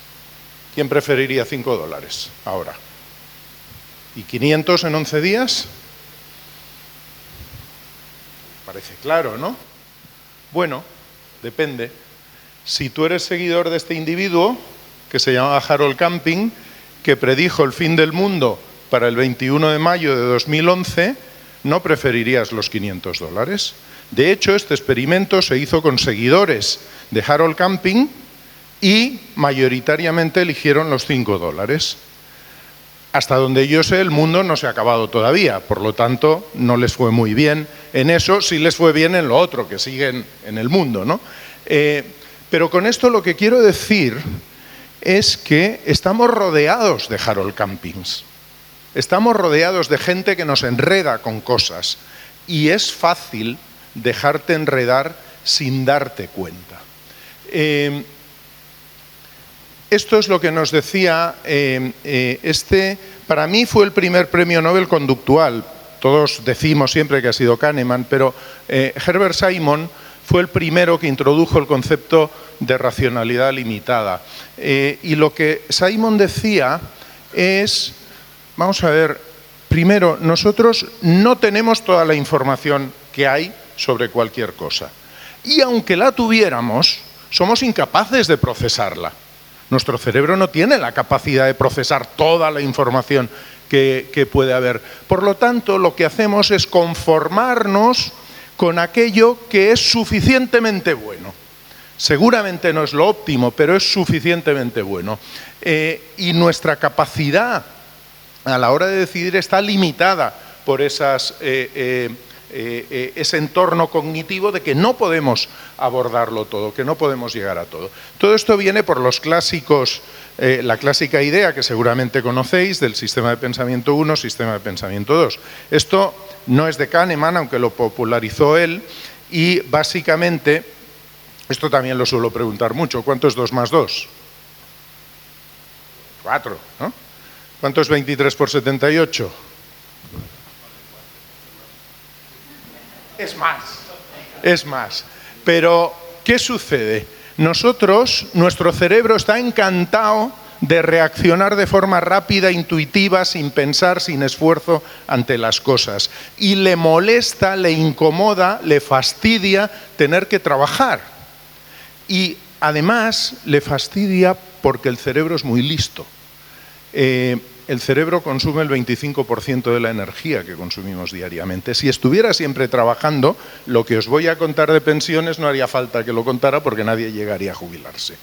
¿Quién preferiría $5 ahora? ¿Y 500 en 11 días? Parece claro, ¿no? Bueno, depende. Si tú eres seguidor de este individuo, que se llamaba Harold Camping, que predijo el fin del mundo para el 21 de mayo de 2011, no preferirías los $500. De hecho, este experimento se hizo con seguidores de Harold Camping y mayoritariamente eligieron los $5. Hasta donde yo sé, el mundo no se ha acabado todavía, por lo tanto, no les fue muy bien en eso, sí les fue bien en lo otro, que siguen en el mundo, ¿no? Pero con esto lo que quiero decir es que estamos rodeados de Harold Campings. Estamos rodeados de gente que nos enreda con cosas y es fácil dejarte enredar sin darte cuenta. Esto es lo que nos decía, para mí fue el primer premio Nobel conductual. Todos decimos siempre que ha sido Kahneman, pero Herbert Simon fue el primero que introdujo el concepto de racionalidad limitada. Y lo que Simon decía es, vamos a ver, primero, nosotros no tenemos toda la información que hay sobre cualquier cosa. Y aunque la tuviéramos, somos incapaces de procesarla. Nuestro cerebro no tiene la capacidad de procesar toda la información que puede haber. Por lo tanto, lo que hacemos es conformarnos con aquello que es suficientemente bueno. Seguramente no es lo óptimo, pero es suficientemente bueno. Y nuestra capacidad a la hora de decidir está limitada por ese entorno cognitivo de que no podemos abordarlo todo, que no podemos llegar a todo. Todo esto viene por los clásicos, la clásica idea que seguramente conocéis del sistema de pensamiento 1, sistema de pensamiento 2. Esto no es de Kahneman, aunque lo popularizó él, y básicamente, esto también lo suelo preguntar mucho, ¿cuánto es 2 más 2? 4, ¿no? ¿Cuánto es 23 por 78? Es más. Pero, ¿qué sucede? Nuestro cerebro está encantado de reaccionar de forma rápida, intuitiva, sin pensar, sin esfuerzo ante las cosas. Y le molesta, le incomoda, le fastidia tener que trabajar. Y además le fastidia porque el cerebro es muy listo. El cerebro consume el 25% de la energía que consumimos diariamente. Si estuviera siempre trabajando, lo que os voy a contar de pensiones no haría falta que lo contara porque nadie llegaría a jubilarse.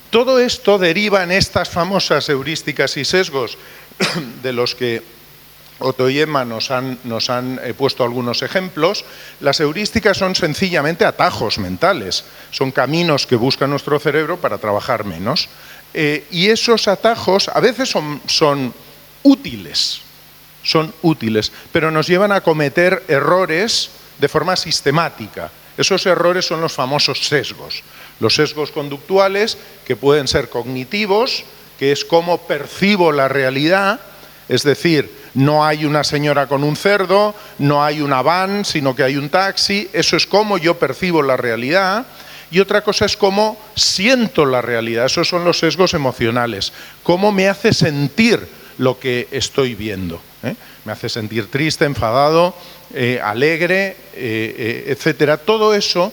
Todo esto deriva en estas famosas heurísticas y sesgos de los que Otto y Emma nos han puesto algunos ejemplos. Las heurísticas son sencillamente atajos mentales, son caminos que busca nuestro cerebro para trabajar menos. Y esos atajos a veces son útiles, pero nos llevan a cometer errores de forma sistemática. Esos errores son los famosos sesgos. Los sesgos conductuales, que pueden ser cognitivos, que es cómo percibo la realidad, es decir, no hay una señora con un cerdo, no hay una van, sino que hay un taxi, eso es cómo yo percibo la realidad. Y otra cosa es cómo siento la realidad, esos son los sesgos emocionales, cómo me hace sentir lo que estoy viendo. Me hace sentir triste, enfadado, alegre, etcétera. Todo eso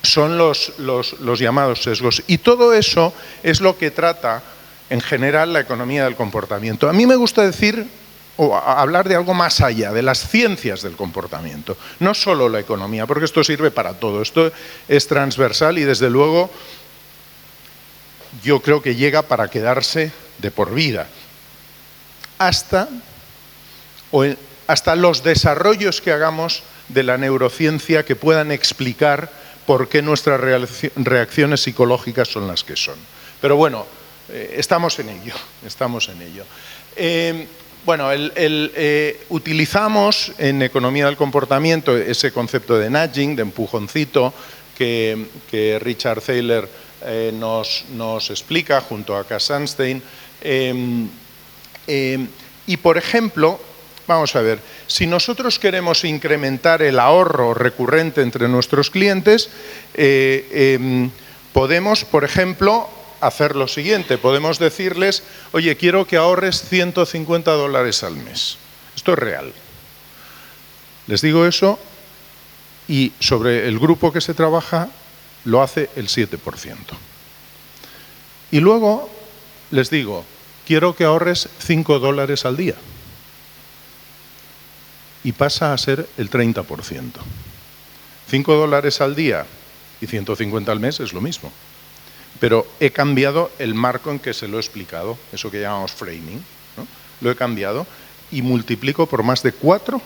son los llamados sesgos. Y todo eso es lo que trata, en general, la economía del comportamiento. A mí me gusta decir, o hablar de algo más allá, de las ciencias del comportamiento. No solo la economía, porque esto sirve para todo. Esto es transversal y, desde luego, yo creo que llega para quedarse de por vida. Hasta los desarrollos que hagamos de la neurociencia que puedan explicar por qué nuestras reacciones psicológicas son las que son. Pero bueno, estamos en ello. Bueno, utilizamos en economía del comportamiento ese concepto de nudging, de empujoncito, que Richard Thaler nos explica junto a Cass Sunstein. Y, por ejemplo, vamos a ver, si nosotros queremos incrementar el ahorro recurrente entre nuestros clientes, podemos, por ejemplo, hacer lo siguiente. Podemos decirles, oye, quiero que ahorres $150 al mes. Esto es real. Les digo eso y sobre el grupo que se trabaja lo hace el 7%. Y luego les digo, quiero que ahorres $5 al día. Y pasa a ser el 30%. $5 al día y 150 al mes es lo mismo. Pero he cambiado el marco en que se lo he explicado, eso que llamamos framing, ¿no? Lo he cambiado y multiplico por más de 4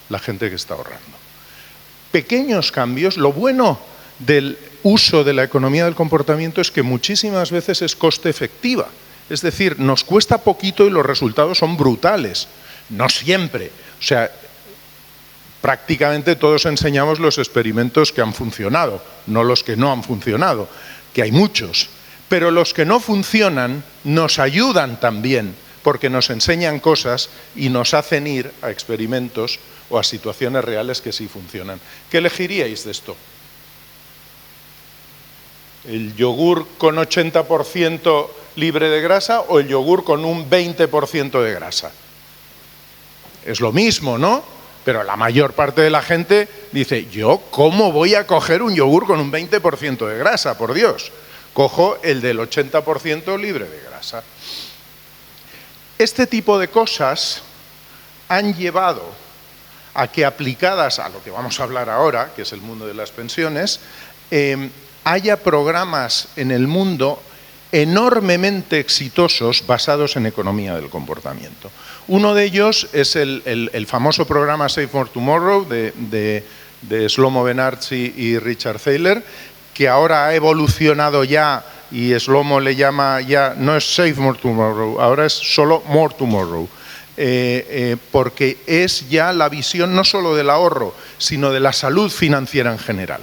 la gente que está ahorrando. Pequeños cambios. Lo bueno del uso de la economía del comportamiento es que muchísimas veces es coste efectiva. Es decir, nos cuesta poquito y los resultados son brutales. No siempre. O sea, prácticamente todos enseñamos los experimentos que han funcionado, no los que no han funcionado, que hay muchos. Pero los que no funcionan nos ayudan también, porque nos enseñan cosas y nos hacen ir a experimentos o a situaciones reales que sí funcionan. ¿Qué elegiríais de esto? ¿El yogur con 80% libre de grasa o el yogur con un 20% de grasa? Es lo mismo, ¿no? Pero la mayor parte de la gente dice, ¿yo cómo voy a coger un yogur con un 20% de grasa? Por Dios, cojo el del 80% libre de grasa. Este tipo de cosas han llevado a que, aplicadas a lo que vamos a hablar ahora, que es el mundo de las pensiones, haya programas en el mundo enormemente exitosos basados en economía del comportamiento. Uno de ellos es el famoso programa Save More Tomorrow de Shlomo Ben-Artzi y Richard Thaler, que ahora ha evolucionado ya y Shlomo le llama ya, no es Save More Tomorrow, ahora es solo More Tomorrow, porque es ya la visión no solo del ahorro, sino de la salud financiera en general.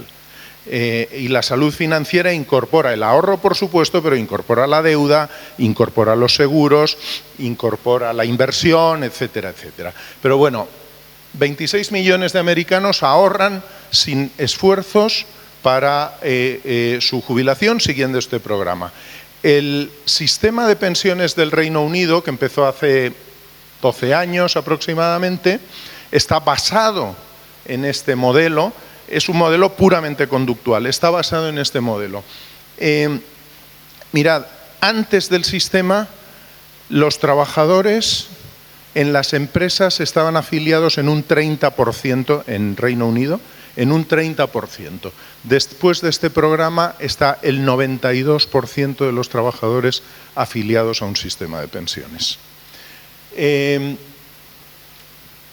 Y la salud financiera incorpora el ahorro, por supuesto, pero incorpora la deuda, incorpora los seguros, incorpora la inversión, etcétera, etcétera. Pero bueno, 26 millones de americanos ahorran sin esfuerzos para su jubilación siguiendo este programa. El sistema de pensiones del Reino Unido, que empezó hace 12 años aproximadamente, está basado en este modelo. Es un modelo puramente conductual, está basado en este modelo. Mirad, antes del sistema, los trabajadores en las empresas estaban afiliados en un 30% en Reino Unido, en un 30%. Después de este programa está el 92% de los trabajadores afiliados a un sistema de pensiones.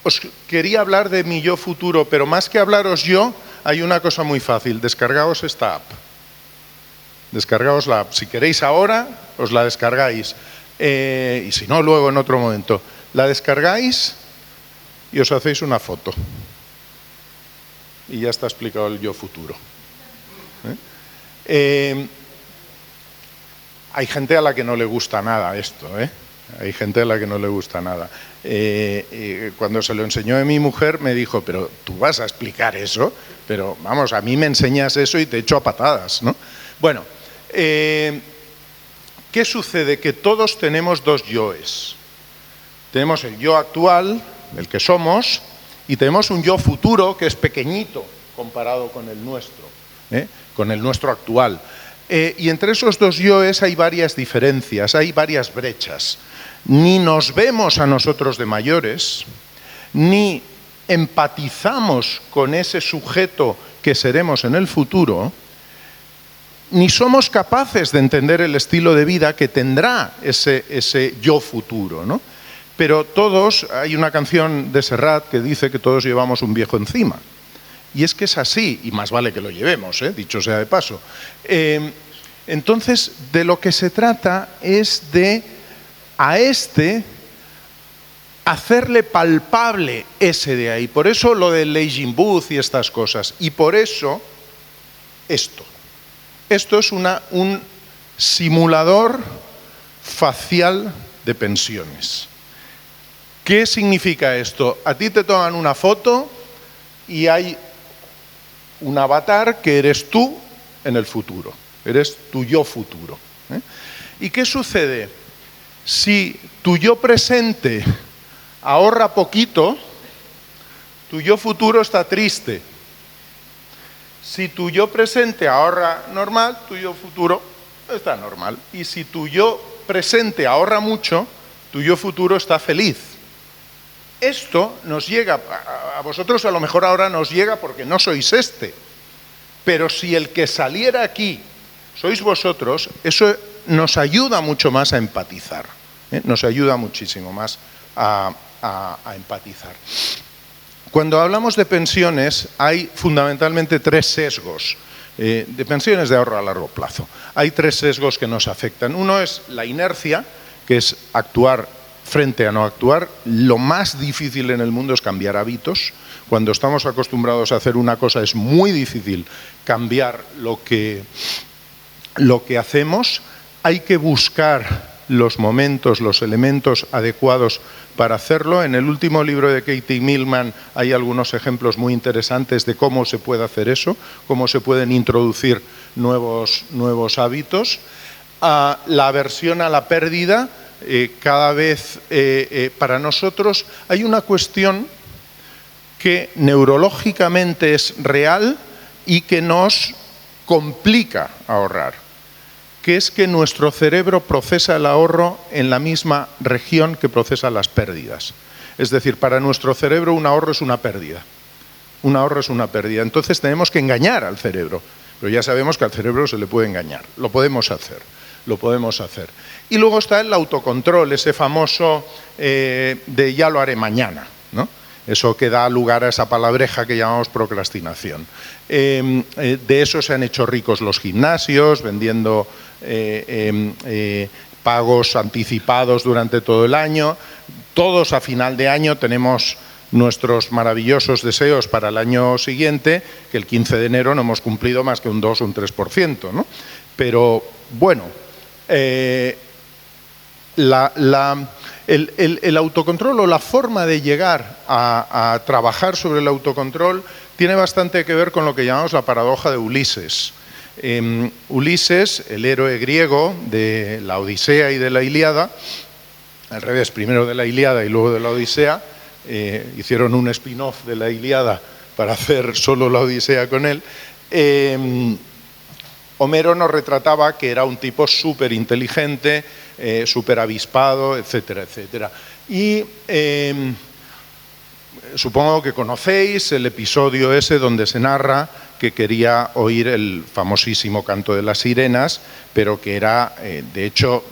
Os quería hablar de mi yo futuro, pero más que hablaros yo, hay una cosa muy fácil, descargaos esta app. Descargaos la app. Si queréis ahora, os la descargáis. Y si no, luego en otro momento. La descargáis y os hacéis una foto. Y ya está explicado el yo futuro. Hay gente a la que no le gusta nada esto, Hay gente a la que no le gusta nada. Cuando se lo enseñó a mi mujer me dijo, pero tú vas a explicar eso, pero vamos, a mí me enseñas eso y te echo a patadas, ¿no? Bueno, ¿qué sucede? Que todos tenemos dos yoes. Tenemos el yo actual, el que somos, y tenemos un yo futuro que es pequeñito comparado con el nuestro actual. Y entre esos dos yoes hay varias diferencias, hay varias brechas. Ni nos vemos a nosotros de mayores, ni empatizamos con ese sujeto que seremos en el futuro, ni somos capaces de entender el estilo de vida que tendrá ese yo futuro, ¿no? Pero todos, hay una canción de Serrat que dice que todos llevamos un viejo encima. Y es que es así, y más vale que lo llevemos, dicho sea de paso. Entonces, de lo que se trata es de a hacerle palpable ese de ahí. Por eso lo del aging booth y estas cosas. Y por eso esto. Esto es un simulador facial de pensiones. ¿Qué significa esto? A ti te toman una foto y hay un avatar que eres tú en el futuro, eres tu yo futuro. ¿Y qué sucede? Si tu yo presente ahorra poquito, tu yo futuro está triste. Si tu yo presente ahorra normal, tu yo futuro está normal. Y si tu yo presente ahorra mucho, tu yo futuro está feliz. Esto nos llega, a vosotros a lo mejor ahora nos llega porque no sois este, pero si el que saliera aquí sois vosotros, eso nos ayuda mucho más a empatizar, nos ayuda muchísimo más a empatizar. Cuando hablamos de pensiones hay fundamentalmente tres sesgos, de pensiones de ahorro a largo plazo. Hay tres sesgos que nos afectan. Uno es la inercia, que es actuar frente a no actuar. Lo más difícil en el mundo es cambiar hábitos. Cuando estamos acostumbrados a hacer una cosa es muy difícil cambiar lo que hacemos. Hay que buscar los momentos, los elementos adecuados para hacerlo. En el último libro de Katie Millman hay algunos ejemplos muy interesantes de cómo se puede hacer eso, cómo se pueden introducir nuevos hábitos. La aversión a la pérdida, cada vez para nosotros hay una cuestión que neurológicamente es real y que nos complica ahorrar, que es que nuestro cerebro procesa el ahorro en la misma región que procesa las pérdidas. Es decir, para nuestro cerebro un ahorro es una pérdida. Un ahorro es una pérdida. Entonces tenemos que engañar al cerebro. Pero ya sabemos que al cerebro se le puede engañar. Lo podemos hacer. Lo podemos hacer. Y luego está el autocontrol, ese famoso de ya lo haré mañana, ¿no? Eso que da lugar a esa palabreja que llamamos procrastinación. De eso se han hecho ricos los gimnasios, vendiendo pagos anticipados durante todo el año. Todos a final de año tenemos nuestros maravillosos deseos para el año siguiente, que el 15 de enero no hemos cumplido más que un 2 o un 3%, ¿no? Pero bueno, el autocontrol o la forma de llegar a trabajar sobre el autocontrol tiene bastante que ver con lo que llamamos la paradoja de Ulises. Ulises, el héroe griego de la Odisea y de la Ilíada, al revés, primero de la Ilíada y luego de la Odisea, hicieron un spin-off de la Ilíada para hacer solo la Odisea con él. Homero nos retrataba que era un tipo súper inteligente, súper avispado, etcétera, etcétera. Y supongo que conocéis el episodio ese donde se narra que quería oír el famosísimo canto de las sirenas, pero que era, de hecho,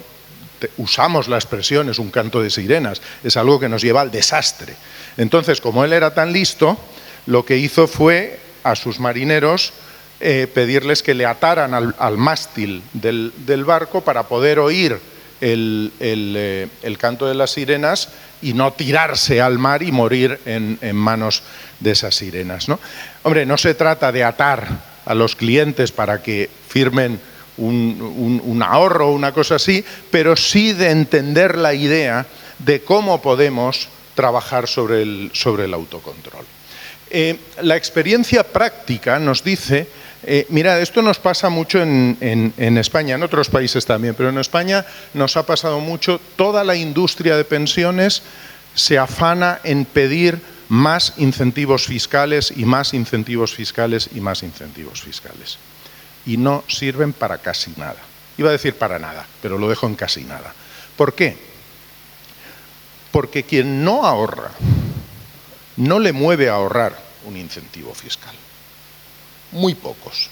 usamos la expresión, es un canto de sirenas, es algo que nos lleva al desastre. Entonces, como él era tan listo, lo que hizo fue a sus marineros pedirles que le ataran al mástil del barco para poder oír el canto de las sirenas y no tirarse al mar y morir en manos de esas sirenas, ¿no? Hombre, no se trata de atar a los clientes para que firmen un ahorro o una cosa así, pero sí de entender la idea de cómo podemos trabajar sobre el autocontrol. La experiencia práctica nos dice, mirad, esto nos pasa mucho en España, en otros países también, pero en España nos ha pasado mucho. Toda la industria de pensiones se afana en pedir más incentivos fiscales y más incentivos fiscales y más incentivos fiscales. Y no sirven para casi nada. Iba a decir para nada, pero lo dejo en casi nada. ¿Por qué? Porque quien no ahorra, no le mueve a ahorrar un incentivo fiscal. Muy pocos,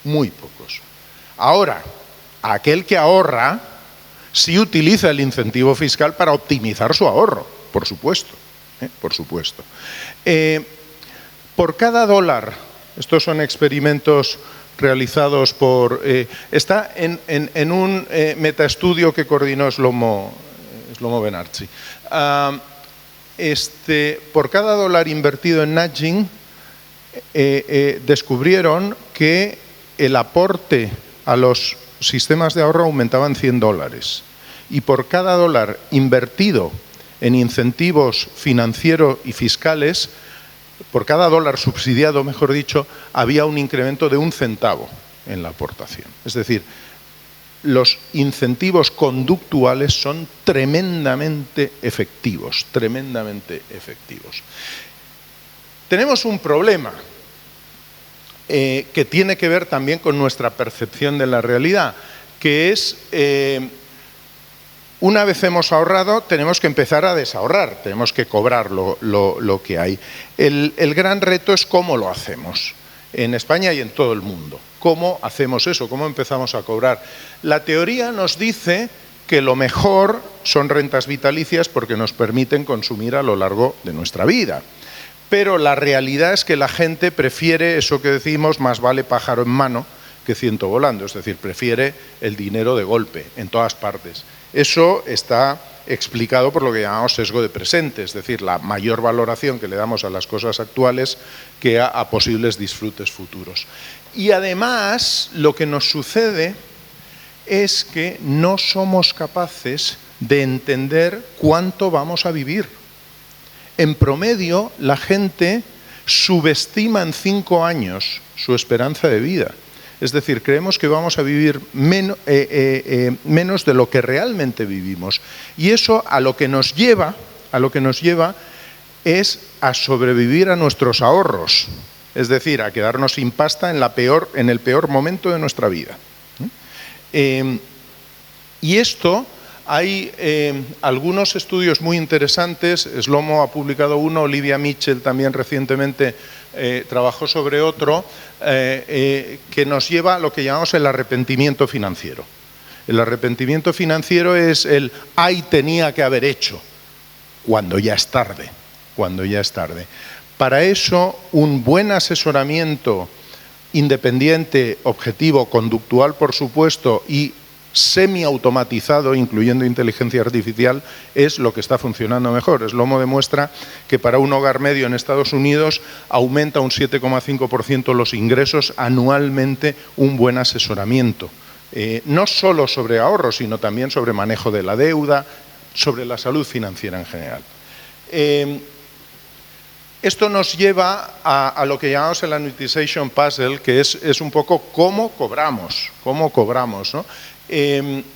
muy pocos. Ahora, aquel que ahorra sí utiliza el incentivo fiscal para optimizar su ahorro, por supuesto, por supuesto. Por cada dólar, estos son experimentos realizados por... está en un metaestudio que coordinó Shlomo Benartzi. Por cada dólar invertido en nudging, descubrieron que el aporte a los sistemas de ahorro aumentaba en $100. Y por cada dólar invertido en incentivos financieros y fiscales, por cada dólar subsidiado, mejor dicho, había un incremento de 1 centavo en la aportación. Es decir, los incentivos conductuales son tremendamente efectivos, tremendamente efectivos. Tenemos un problema que tiene que ver también con nuestra percepción de la realidad, que es, una vez hemos ahorrado, tenemos que empezar a desahorrar, tenemos que cobrar lo que hay. El gran reto es cómo lo hacemos, en España y en todo el mundo. ¿Cómo hacemos eso? ¿Cómo empezamos a cobrar? La teoría nos dice que lo mejor son rentas vitalicias porque nos permiten consumir a lo largo de nuestra vida. Pero la realidad es que la gente prefiere eso que decimos, más vale pájaro en mano que ciento volando, es decir, prefiere el dinero de golpe en todas partes. Eso está explicado por lo que llamamos sesgo de presente, es decir, la mayor valoración que le damos a las cosas actuales que a posibles disfrutes futuros. Y además, lo que nos sucede es que no somos capaces de entender cuánto vamos a vivir. En promedio, la gente subestima en 5 años su esperanza de vida. Es decir, creemos que vamos a vivir menos de lo que realmente vivimos. Y eso a lo que nos lleva es a sobrevivir a nuestros ahorros. Es decir, a quedarnos sin pasta en el peor momento de nuestra vida. Y esto, hay algunos estudios muy interesantes. Shlomo ha publicado uno, Olivia Mitchell también recientemente trabajó sobre otro, que nos lleva a lo que llamamos el arrepentimiento financiero. El arrepentimiento financiero es el "ay, tenía que haber hecho", cuando ya es tarde, Para eso, un buen asesoramiento independiente, objetivo, conductual, por supuesto, y semiautomatizado, incluyendo inteligencia artificial, es lo que está funcionando mejor. Shlomo demuestra que para un hogar medio en Estados Unidos aumenta un 7,5% los ingresos anualmente un buen asesoramiento. No solo sobre ahorros, sino también sobre manejo de la deuda, sobre la salud financiera en general. Esto nos lleva a lo que llamamos el annuitization puzzle, que es un poco cómo cobramos, ¿no?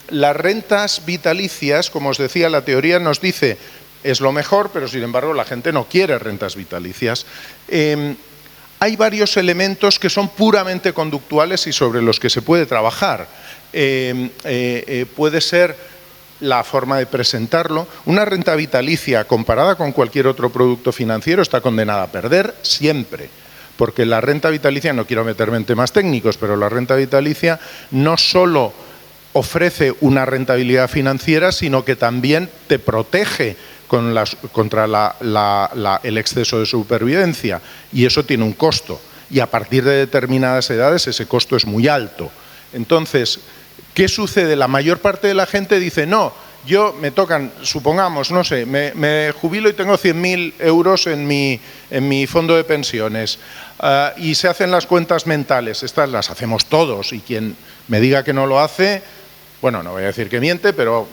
Las rentas vitalicias, como os decía, la teoría nos dice es lo mejor, pero sin embargo la gente no quiere rentas vitalicias. Hay varios elementos que son puramente conductuales y sobre los que se puede trabajar. Puede ser la forma de presentarlo. Una renta vitalicia comparada con cualquier otro producto financiero está condenada a perder siempre. Porque la renta vitalicia, no quiero meterme en temas técnicos, pero la renta vitalicia no solo ofrece una rentabilidad financiera, sino que también te protege contra el exceso de supervivencia, y eso tiene un costo, y a partir de determinadas edades ese costo es muy alto. Entonces, ¿qué sucede? La mayor parte de la gente dice, no, yo me tocan, supongamos, no sé, me jubilo y tengo 100.000 euros en mi fondo de pensiones, y se hacen las cuentas mentales. Estas las hacemos todos, y quien me diga que no lo hace, bueno, no voy a decir que miente, pero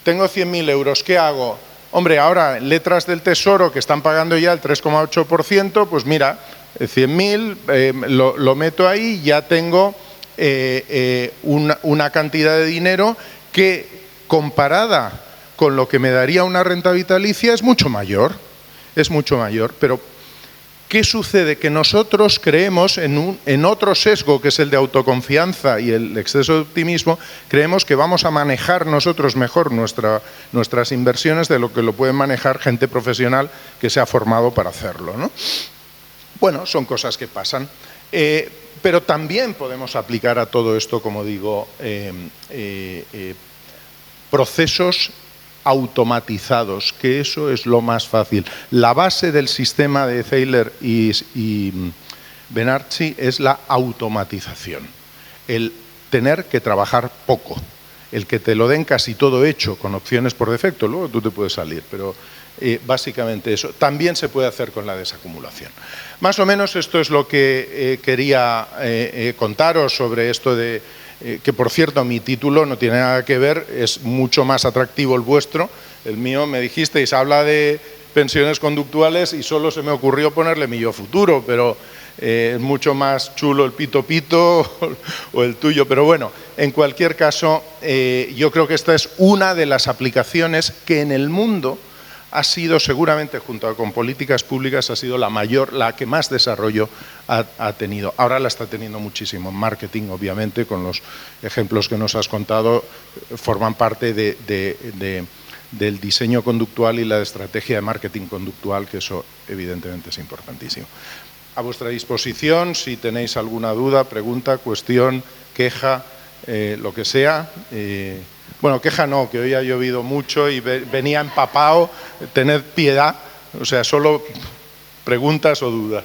tengo 100.000 euros, ¿qué hago? Hombre, ahora en letras del Tesoro que están pagando ya el 3,8%, pues mira, 100.000 lo meto ahí, ya tengo una cantidad de dinero que, comparada con lo que me daría una renta vitalicia, es mucho mayor, pero ¿qué sucede? Que nosotros creemos en otro sesgo, que es el de autoconfianza y el exceso de optimismo. Creemos que vamos a manejar nosotros mejor nuestras inversiones de lo que lo puede manejar gente profesional que se ha formado para hacerlo, ¿no? Bueno, son cosas que pasan. Pero también podemos aplicar a todo esto, como digo, procesos automatizados, que eso es lo más fácil. La base del sistema de Thaler y Benarci es la automatización, el tener que trabajar poco, el que te lo den casi todo hecho, con opciones por defecto, luego tú te puedes salir, pero básicamente eso. También se puede hacer con la desacumulación. Más o menos esto es lo que quería contaros sobre esto de que por cierto mi título no tiene nada que ver, es mucho más atractivo el vuestro. El mío, me dijisteis, habla de pensiones conductuales y solo se me ocurrió ponerle mi yo futuro, pero es mucho más chulo el pito pito o el tuyo. Pero bueno, en cualquier caso, yo creo que esta es una de las aplicaciones que en el mundo ha sido seguramente, junto con políticas públicas, ha sido la mayor, la que más desarrollo ha tenido. Ahora la está teniendo muchísimo en marketing, obviamente, con los ejemplos que nos has contado, forman parte del diseño conductual y la estrategia de marketing conductual, que eso evidentemente es importantísimo. A vuestra disposición, si tenéis alguna duda, pregunta, cuestión, queja, lo que sea. Bueno, queja no, que hoy ha llovido mucho y venía empapado, tened piedad, o sea, solo preguntas o dudas.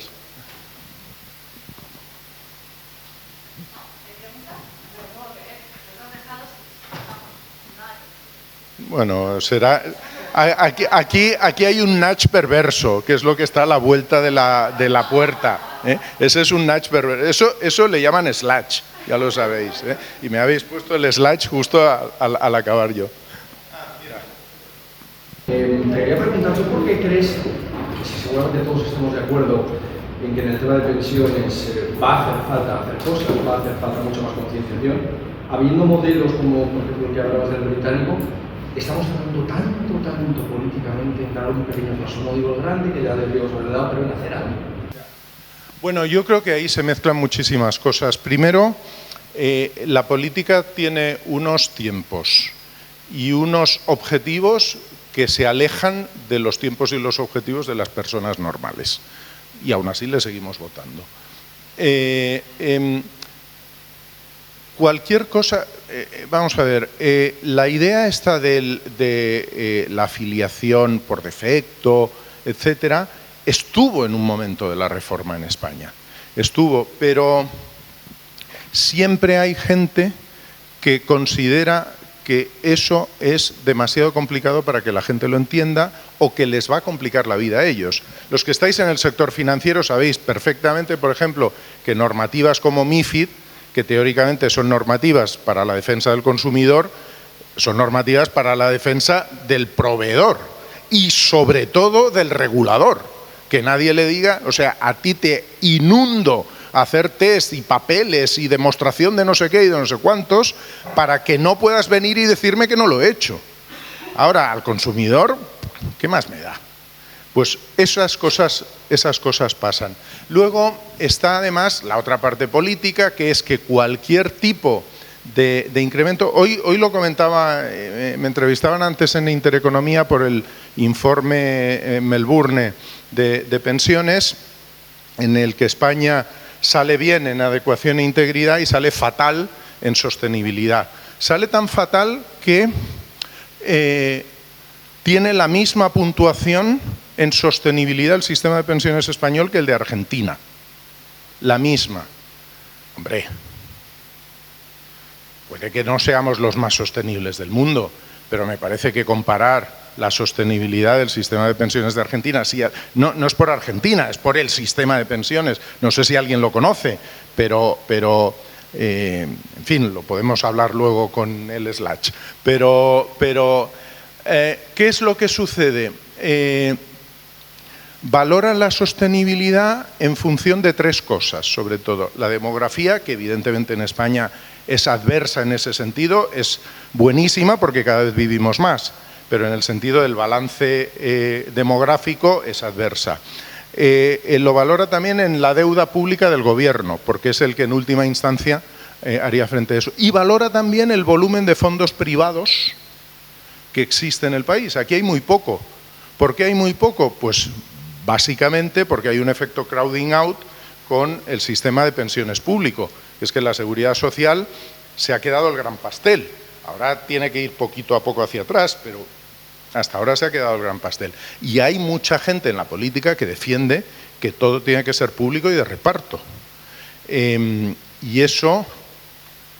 Bueno, será... Aquí hay un nudge perverso, que es lo que está a la vuelta de la puerta, ¿eh? Ese es un nudge perverso. Eso le llaman sludge, ya lo sabéis, ¿eh? Y me habéis puesto el sludge justo al acabar yo. Te quería preguntar, ¿tú por qué crees, si seguramente todos estamos de acuerdo en que en el tema de pensiones va a hacer falta hacer cosas, va a hacer falta mucha más concienciación, habiendo modelos como, por ejemplo, el que hablabas del británico, estamos hablando tanto políticamente en dar un pequeño paso, no digo grande, que ya deberíamos haber dado, pero en hacer algo? Bueno, yo creo que ahí se mezclan muchísimas cosas. Primero, la política tiene unos tiempos y unos objetivos que se alejan de los tiempos y los objetivos de las personas normales. Y aún así le seguimos votando. Cualquier cosa, vamos a ver, la idea esta de la afiliación por defecto, etcétera, estuvo en un momento de la reforma en España. Estuvo, pero siempre hay gente que considera que eso es demasiado complicado para que la gente lo entienda o que les va a complicar la vida a ellos. Los que estáis en el sector financiero sabéis perfectamente, por ejemplo, que normativas como MiFID, que teóricamente son normativas para la defensa del consumidor, son normativas para la defensa del proveedor y sobre todo del regulador. Que nadie le diga, o sea, a ti te inundo hacer test y papeles y demostración de no sé qué y de no sé cuántos para que no puedas venir y decirme que no lo he hecho. Ahora, al consumidor, ¿qué más me da? Pues esas cosas pasan. Luego está además la otra parte política, que es que cualquier tipo de incremento, hoy lo comentaba, me entrevistaban antes en Intereconomía por el informe Melbourne de pensiones, en el que España sale bien en adecuación e integridad y sale fatal en sostenibilidad. Sale tan fatal que tiene la misma puntuación en sostenibilidad el sistema de pensiones español que el de Argentina. La misma. Hombre, puede que no seamos los más sostenibles del mundo, pero me parece que comparar la sostenibilidad del sistema de pensiones de Argentina, no es por Argentina, es por el sistema de pensiones. No sé si alguien lo conoce, pero en fin, lo podemos hablar luego con el Slash. Pero ¿qué es lo que sucede? Valoran la sostenibilidad en función de tres cosas, sobre todo. La demografía, que evidentemente en España es adversa en ese sentido, es buenísima porque cada vez vivimos más, pero en el sentido del balance demográfico es adversa. Lo valora también en la deuda pública del gobierno, porque es el que en última instancia haría frente a eso. Y valora también el volumen de fondos privados que existe en el país. Aquí hay muy poco. ¿Por qué hay muy poco? Pues básicamente porque hay un efecto crowding out con el sistema de pensiones público. Es que la seguridad social se ha quedado el gran pastel. Ahora tiene que ir poquito a poco hacia atrás, pero hasta ahora se ha quedado el gran pastel. Y hay mucha gente en la política que defiende que todo tiene que ser público y de reparto. Y eso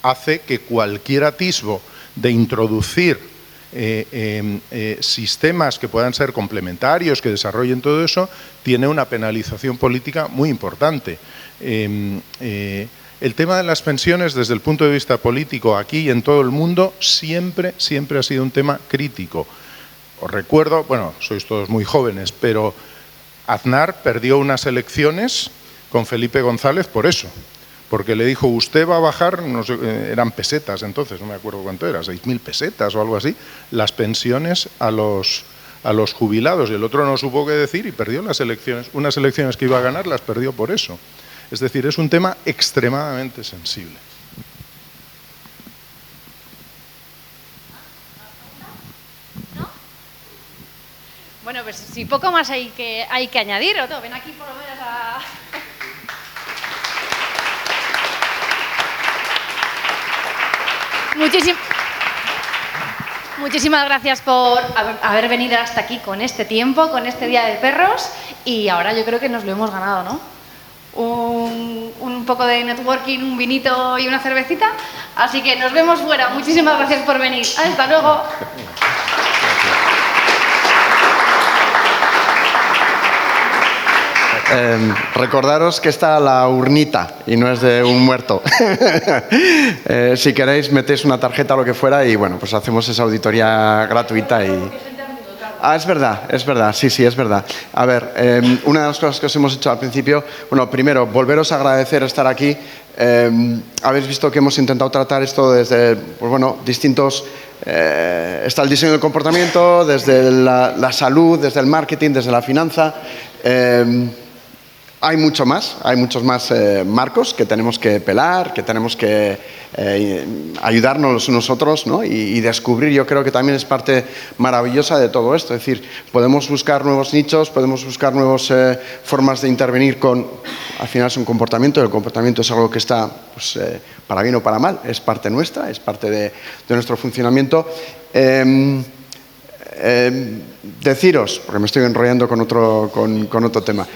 hace que cualquier atisbo de introducir sistemas que puedan ser complementarios, que desarrollen todo eso, tiene una penalización política muy importante. El tema de las pensiones, desde el punto de vista político, aquí y en todo el mundo, siempre ha sido un tema crítico. Os recuerdo, bueno, sois todos muy jóvenes, pero Aznar perdió unas elecciones con Felipe González por eso. Porque le dijo, usted va a bajar, no sé, eran pesetas entonces, no me acuerdo cuánto era, 6.000 pesetas o algo así, las pensiones a los jubilados. Y el otro no supo qué decir y perdió las elecciones. Unas elecciones que iba a ganar las perdió por eso. Es decir, es un tema extremadamente sensible. ¿No? Bueno, pues si poco más hay que añadir, Otto, ven aquí por lo menos a... Muchísimas gracias por haber venido hasta aquí con este tiempo, con este Día de Perros, y ahora yo creo que nos lo hemos ganado, ¿no? Un poco de networking, un vinito y una cervecita, así que nos vemos fuera. Muchísimas gracias por venir. Hasta luego. Recordaros que está la urnita y no es de un muerto. Si queréis, metéis una tarjeta o lo que fuera y bueno, pues hacemos esa auditoría gratuita y... Ah, es verdad, sí, es verdad. A ver, una de las cosas que os hemos hecho al principio, bueno, primero, volveros a agradecer estar aquí. Habéis visto que hemos intentado tratar esto desde, pues bueno, distintos... está el diseño del comportamiento, desde la salud, desde el marketing, desde la finanza. Hay muchos más marcos que tenemos que pelar, que tenemos que ayudarnos los unos a otros, ¿no? y descubrir. Yo creo que también es parte maravillosa de todo esto. Es decir, podemos buscar nuevos nichos, podemos buscar nuevas formas de intervenir con... Al final es un comportamiento, y el comportamiento es algo que está pues, para bien o para mal, es parte nuestra, es parte de nuestro funcionamiento. Deciros, porque me estoy enrollando con otro tema,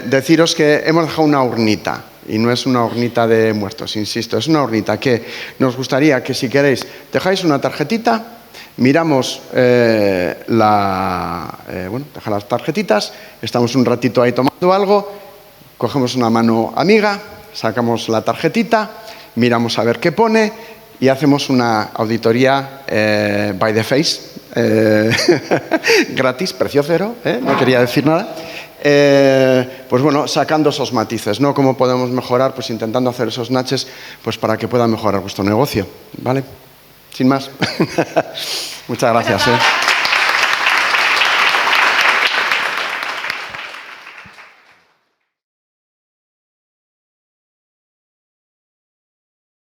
deciros que hemos dejado una urnita, y no es una urnita de muertos, insisto, es una urnita que nos gustaría que, si queréis, dejáis una tarjetita, miramos deja las tarjetitas, estamos un ratito ahí tomando algo, cogemos una mano amiga, sacamos la tarjetita, miramos a ver qué pone y hacemos una auditoría by the face, gratis, precio cero, no quería decir nada. Pues bueno, sacando esos matices, ¿no? ¿Cómo podemos mejorar? Pues intentando hacer esos nudges pues para que pueda mejorar vuestro negocio, ¿vale? Sin más. Muchas gracias.